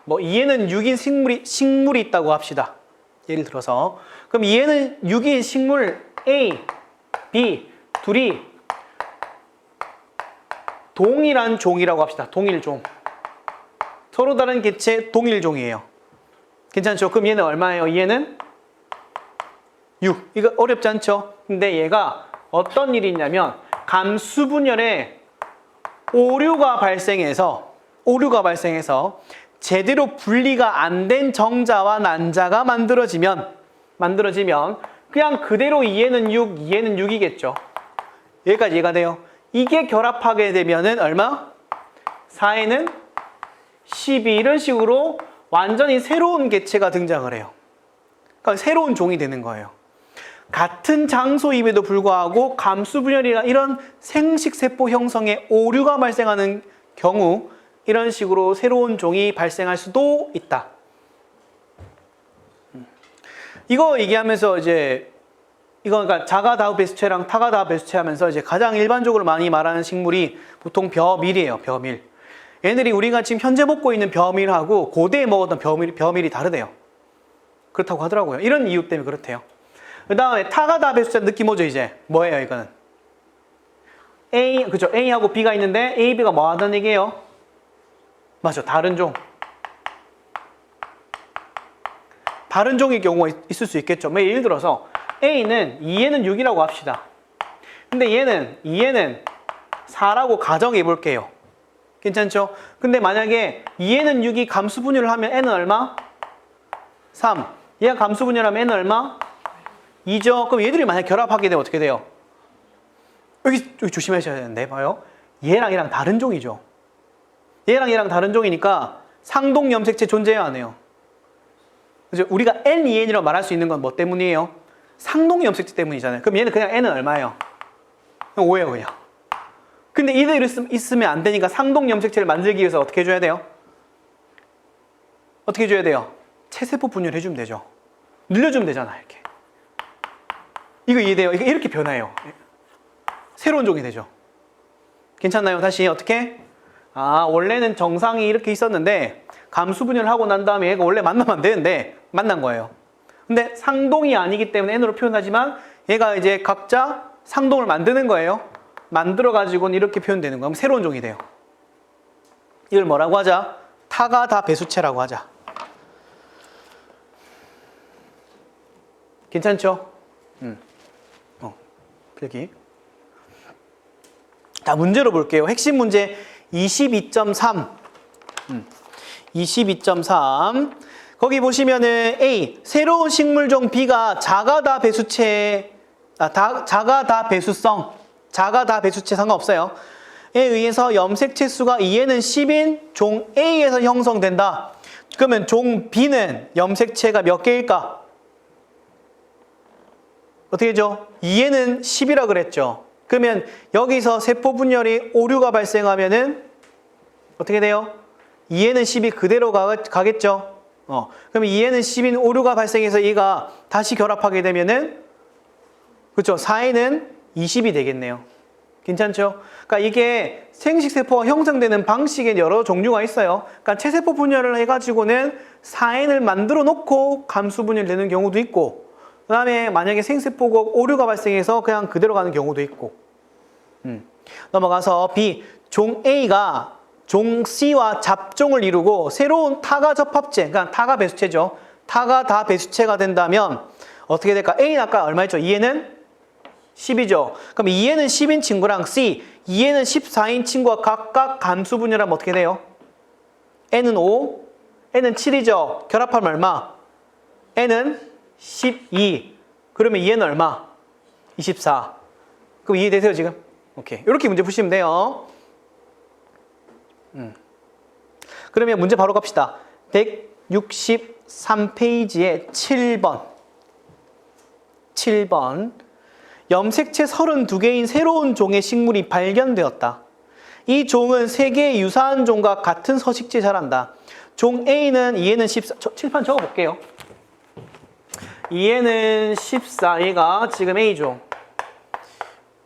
뭐 얘는 6인 식물이 있다고 합시다. 예를 들어서 그럼 얘는 6인 식물 A, B 둘이 동일한 종이라고 합시다. 동일종. 서로 다른 개체 동일종이에요. 괜찮죠? 그럼 얘는 얼마예요? 얘는 6. 이거 어렵지 않죠? 근데 얘가 어떤 일이 있냐면 감수분열에 오류가 발생해서 제대로 분리가 안 된 정자와 난자가 만들어지면 그냥 그대로 2에는 6, 2에는 6이겠죠. 여기까지 이해가 돼요. 이게 결합하게 되면은 얼마? 4에는 12 이런 식으로 완전히 새로운 개체가 등장을 해요. 그러니까 새로운 종이 되는 거예요. 같은 장소임에도 불구하고 감수분열이나 이런 생식세포 형성에 오류가 발생하는 경우 이런 식으로 새로운 종이 발생할 수도 있다. 이거 얘기하면서 이제 이거 그러니까 자가 다우 배수체랑 타가 다우 배수체 하면서 이제 가장 일반적으로 많이 말하는 식물이 보통 벼밀이에요. 벼밀. 얘네들이 우리가 지금 현재 먹고 있는 벼밀하고 고대에 먹었던 벼밀이 다르대요. 그렇다고 하더라고요. 이런 이유 때문에 그렇대요. 그 다음에 타가 다우 배수체 느낌 오죠 이제? 뭐예요 이거는? A, 그죠? A하고 B가 있는데 A, B가 뭐 하다는 얘기예요? 맞아, 다른 종. 다른 종의 경우가 있을 수 있겠죠. 예를 들어서 A는 2에는 6이라고 합시다. 근데 얘는 2에는 4라고 가정해 볼게요. 괜찮죠? 근데 만약에 2에는 6이 감수분열을 하면 N은 얼마? 3. 얘가 감수분열하면 N은 얼마? 2죠. 그럼 얘들이 만약 결합하게 되면 어떻게 돼요? 여기 조심하셔야 되는데 봐요. 얘랑 얘랑 다른 종이죠. 얘랑 얘랑 다른 종이니까 상동 염색체 존재해요 안 해요? 그죠? 우리가 N2N이라고 말할 수 있는 건 뭐 때문이에요? 상동 염색체 때문이잖아요. 그럼 얘는 그냥 N은 얼마예요? 5예요 그냥. 근데 이대로 있으면 안 되니까 상동 염색체를 만들기 위해서 어떻게 해줘야 돼요? 어떻게 해줘야 돼요? 체세포 분열 해주면 되죠. 늘려주면 되잖아 이렇게. 이거 이해돼요? 이거 이렇게 변해요. 새로운 종이 되죠. 괜찮나요? 다시 어떻게? 원래는 정상이 이렇게 있었는데 감수분열을 하고 난 다음에 얘가 원래 만나면 안 되는데 만난 거예요. 근데 상동이 아니기 때문에 N으로 표현하지만 얘가 이제 각자 상동을 만드는 거예요. 만들어가지고는 이렇게 표현되는 거예요. 그럼 새로운 종이 돼요. 이걸 뭐라고 하자? 타가 다 배수체라고 하자. 괜찮죠? 필기. 자, 문제로 볼게요. 핵심 문제 22.3. 22.3. 거기 보시면은 A, 새로운 식물종 B가 자가 다 배수체, 자가 다 배수성, 자가 다 배수체 상관없어요. 에 의해서 염색체 수가 2에는 10인 종 A에서 형성된다. 그러면 종 B는 염색체가 몇 개일까? 어떻게 되죠? 2에는 10이라 그랬죠. 그러면 여기서 세포 분열이 오류가 발생하면은 어떻게 돼요? 2에는 10이 그대로 가겠죠? 그러면 2에는 10인 오류가 발생해서 얘가 다시 결합하게 되면은 그렇죠? 4에는 20이 되겠네요. 괜찮죠? 그러니까 이게 생식세포가 형성되는 방식에 여러 종류가 있어요. 그러니까 체세포 분열을 해가지고는 4N을 만들어 놓고 감수 분열되는 경우도 있고, 그 다음에 만약에 생세포가 오류가 발생해서 그냥 그대로 가는 경우도 있고. 넘어가서 B, 종 A가 종 C와 잡종을 이루고 새로운 타가 접합체, 그러니까 타가 배수체죠. 타가 다 배수체가 된다면 어떻게 될까? A는 아까 얼마였죠? 2N은 10이죠. 그럼 2N은 10인 친구랑 C, 2N은 14인 친구가 각각 감수 분열하면 어떻게 돼요? N은 5, N은 7이죠. 결합하면 얼마? N은 12. 그러면 2N은 얼마? 24. 그럼 이해되세요, 지금? 오케이. 이렇게 문제 푸시면 돼요. 그러면 문제 바로 갑시다. 163페이지에 7번. 7번. 염색체 32개인 새로운 종의 식물이 발견되었다. 이 종은 3개의 유사한 종과 같은 서식지에 자란다. 종 A는 2에는 14, 칠판 적어볼게요. 2에는 14, 얘가 지금 A종.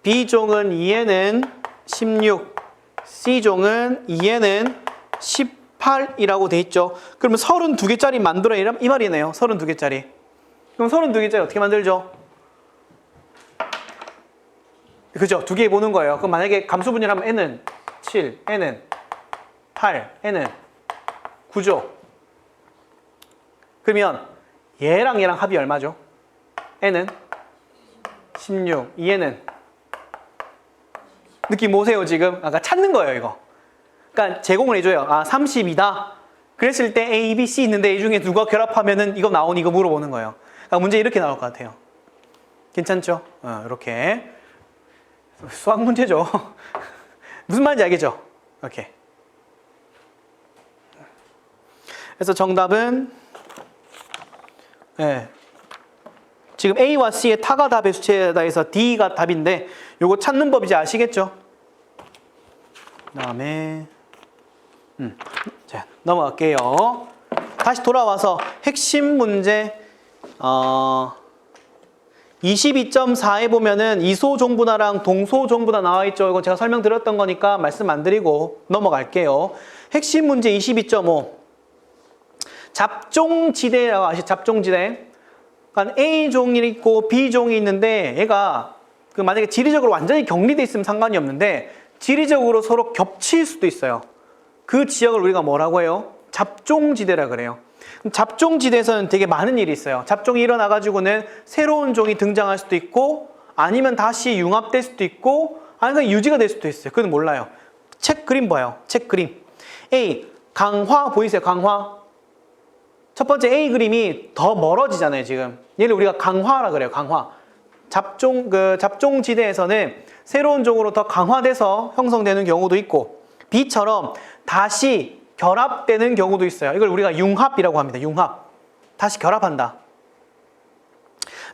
B종은 2에는 16, C종은 2에는 18이라고 돼 있죠. 그러면 32개짜리 만들어야 이 말이네요. 32개짜리. 그럼 32개짜리 어떻게 만들죠? 그죠? 2개 보는 거예요. 그럼 만약에 감수 분열하면 N은 7, N은 8, N은 9죠. 그러면 얘랑 얘랑 합이 얼마죠? N은 16, 얘는 느낌 오세요 지금? 아까 찾는 거예요 이거. 그러니까 제공을 해줘요. 아 30이다. 그랬을 때 A, B, C 있는데 이 중에 누가 결합하면은 이거 나오니 이거 물어보는 거예요. 그러니까 문제 이렇게 나올 것 같아요. 괜찮죠? 이렇게. 수학 문제죠. 무슨 말인지 알겠죠? 오케이. 그래서 정답은 지금 A와 C의 타가 다 배수체다 해서 D가 답인데 요거 찾는 법 이제 아시겠죠? 그 다음에 자, 넘어갈게요. 다시 돌아와서 핵심 문제 22.4에 보면은 이소종분화랑 동소종분화 나와 있죠. 이거 제가 설명드렸던 거니까 말씀 안 드리고 넘어갈게요. 핵심 문제 22.5. 잡종지대라고 아시죠? 잡종지대. 그러니까 A종이 있고 B종이 있는데 얘가 그 만약에 지리적으로 완전히 격리돼 있으면 상관이 없는데 지리적으로 서로 겹칠 수도 있어요. 그 지역을 우리가 뭐라고 해요? 잡종지대라 그래요. 잡종지대에서는 되게 많은 일이 있어요. 잡종이 일어나가지고는 새로운 종이 등장할 수도 있고 아니면 다시 융합될 수도 있고 아니면 유지가 될 수도 있어요. 그건 몰라요. 책 그림 봐요. 책 그림. A, 강화 보이세요? 강화. 첫 번째 A 그림이 더 멀어지잖아요. 지금 얘를 우리가 강화라 그래요. 강화. 잡종지대에서는 새로운 종으로 더 강화돼서 형성되는 경우도 있고 B처럼 다시 결합되는 경우도 있어요. 이걸 우리가 융합이라고 합니다. 융합. 다시 결합한다.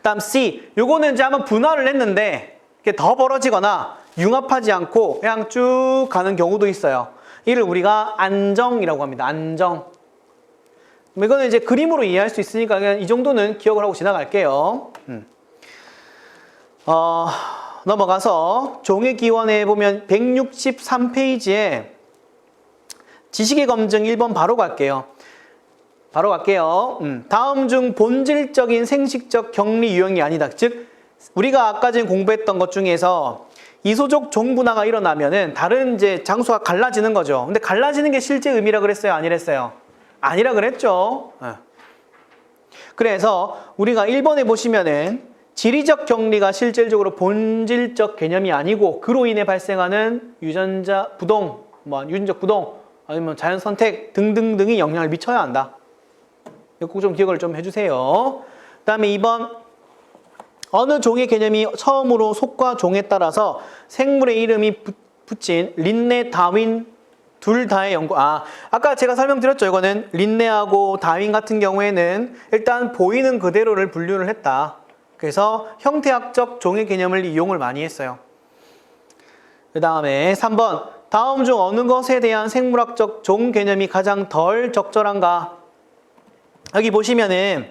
다음 C. 요거는 이제 한번 분할을 했는데 이게 더 벌어지거나 융합하지 않고 그냥 쭉 가는 경우도 있어요. 이를 우리가 안정이라고 합니다. 안정. 이거는 이제 그림으로 이해할 수 있으니까 그냥 이 정도는 기억을 하고 지나갈게요. 넘어가서 종의 기원에 보면 163페이지에 지식의 검증 1번 바로 갈게요. 다음 중 본질적인 생식적 격리 유형이 아니다. 즉 우리가 아까 전에 공부했던 것 중에서 이소족 종분화가 일어나면은 다른 이제 장소가 갈라지는 거죠. 근데 갈라지는 게 실제 의미라 그랬어요? 아니랬어요? 아니라 그랬죠. 그래서 우리가 1번에 보시면은 지리적 격리가 실질적으로 본질적 개념이 아니고 그로 인해 발생하는 유전자 부동, 유전적 부동 아니면 자연 선택 등등등이 영향을 미쳐야 한다. 이거 좀 기억을 좀 해주세요. 그 다음에 2번 어느 종의 개념이 처음으로 속과 종에 따라서 생물의 이름이 붙인 린네, 다윈 둘 다의 연구. 아까 제가 설명드렸죠. 이거는 린네하고 다윈 같은 경우에는 일단 보이는 그대로를 분류를 했다. 그래서 형태학적 종의 개념을 이용을 많이 했어요. 그 다음에 3번. 다음 중 어느 것에 대한 생물학적 종 개념이 가장 덜 적절한가? 여기 보시면은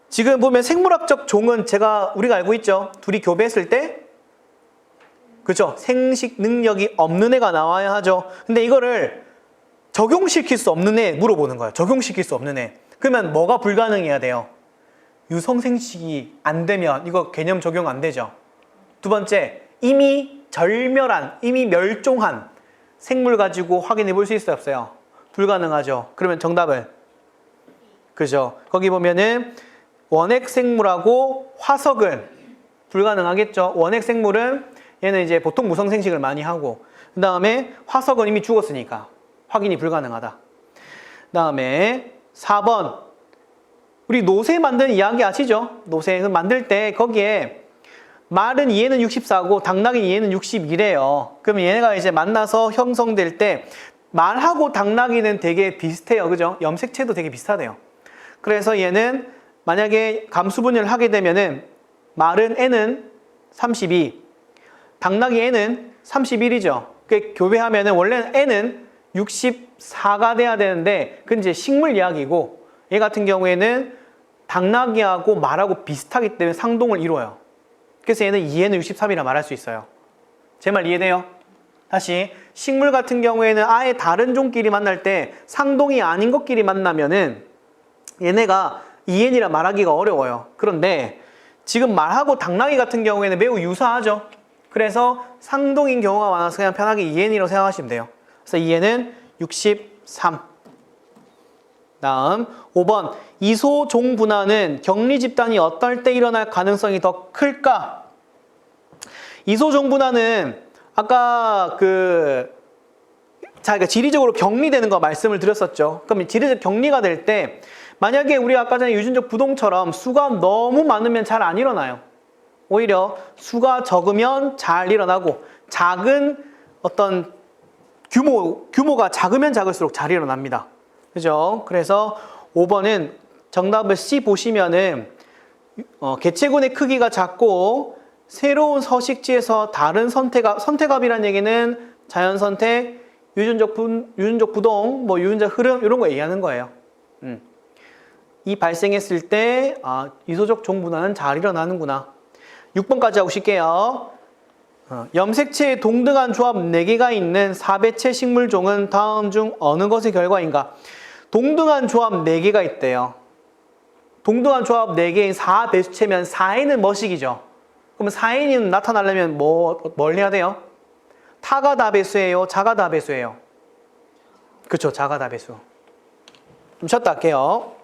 지금 보면 생물학적 종은 우리가 알고 있죠. 둘이 교배했을 때 그죠? 생식 능력이 없는 애가 나와야 하죠. 근데 이거를 적용시킬 수 없는 애 물어보는 거예요. 적용시킬 수 없는 애. 그러면 뭐가 불가능해야 돼요? 유성생식이 안 되면 이거 개념 적용 안 되죠. 두 번째, 이미 절멸한, 이미 멸종한 생물 가지고 확인해 볼 수 있어요, 없어요? 불가능하죠. 그러면 정답은? 그죠? 거기 보면은 원핵 생물하고 화석은 불가능하겠죠. 원핵 생물은 얘는 이제 보통 무성생식을 많이 하고, 그 다음에 화석은 이미 죽었으니까 확인이 불가능하다. 그 다음에 4번. 우리 노새 만드는 이야기 아시죠? 노새 만들 때 거기에 말은 얘는 64고 당나귀는 얘는 61이에요. 그러면 얘네가 이제 만나서 형성될 때 말하고 당나귀는 되게 비슷해요. 그죠? 염색체도 되게 비슷하대요. 그래서 얘는 만약에 감수분열을 하게 되면은 말은 N은 32, 당나귀 N은 31이죠. 그 교배하면은 원래는 N은 64가 돼야 되는데 그건 이제 식물 이야기고 얘 같은 경우에는 당나귀하고 말하고 비슷하기 때문에 상동을 이루어요. 그래서 얘는 2N은 63이라 말할 수 있어요. 제 말 이해돼요? 다시 식물 같은 경우에는 아예 다른 종끼리 만날 때 상동이 아닌 것끼리 만나면은 얘네가 2N이라 말하기가 어려워요. 그런데 지금 말하고 당나귀 같은 경우에는 매우 유사하죠. 그래서 상동인 경우가 많아서 그냥 편하게 2N이라고 생각하시면 돼요. 그래서 2N은 63. 다음 5번. 이소종 분화는 격리 집단이 어떨 때 일어날 가능성이 더 클까? 이소종 분화는 아까 자기가 지리적으로 격리되는 거 말씀을 드렸었죠. 그럼 지리적 격리가 될 때 만약에 우리 아까 전에 유전적 부동처럼 수가 너무 많으면 잘 안 일어나요. 오히려 수가 적으면 잘 일어나고 작은 어떤 규모가 작으면 작을수록 잘 일어납니다. 그죠? 그래서 5번은 정답을 C 보시면은 개체군의 크기가 작고 새로운 서식지에서 다른 선택압이라는 얘기는 자연선택, 유전적 부동, 유전적 흐름 이런 거 얘기하는 거예요. 이 발생했을 때 이소적 종분화는 잘 일어나는구나. 6번까지 하고 쉴게요. 염색체의 동등한 조합 4개가 있는 사배체 식물종은 다음 중 어느 것의 결과인가? 동등한 조합 4개가 있대요. 동등한 조합 4개인 4배체면 4N은 뭐식이죠? 그러면 4N이 나타나려면 뭘 해야 돼요? 타가 다배수예요? 자가 다배수예요? 그렇죠. 자가 다배수. 좀 쉬었다 할게요.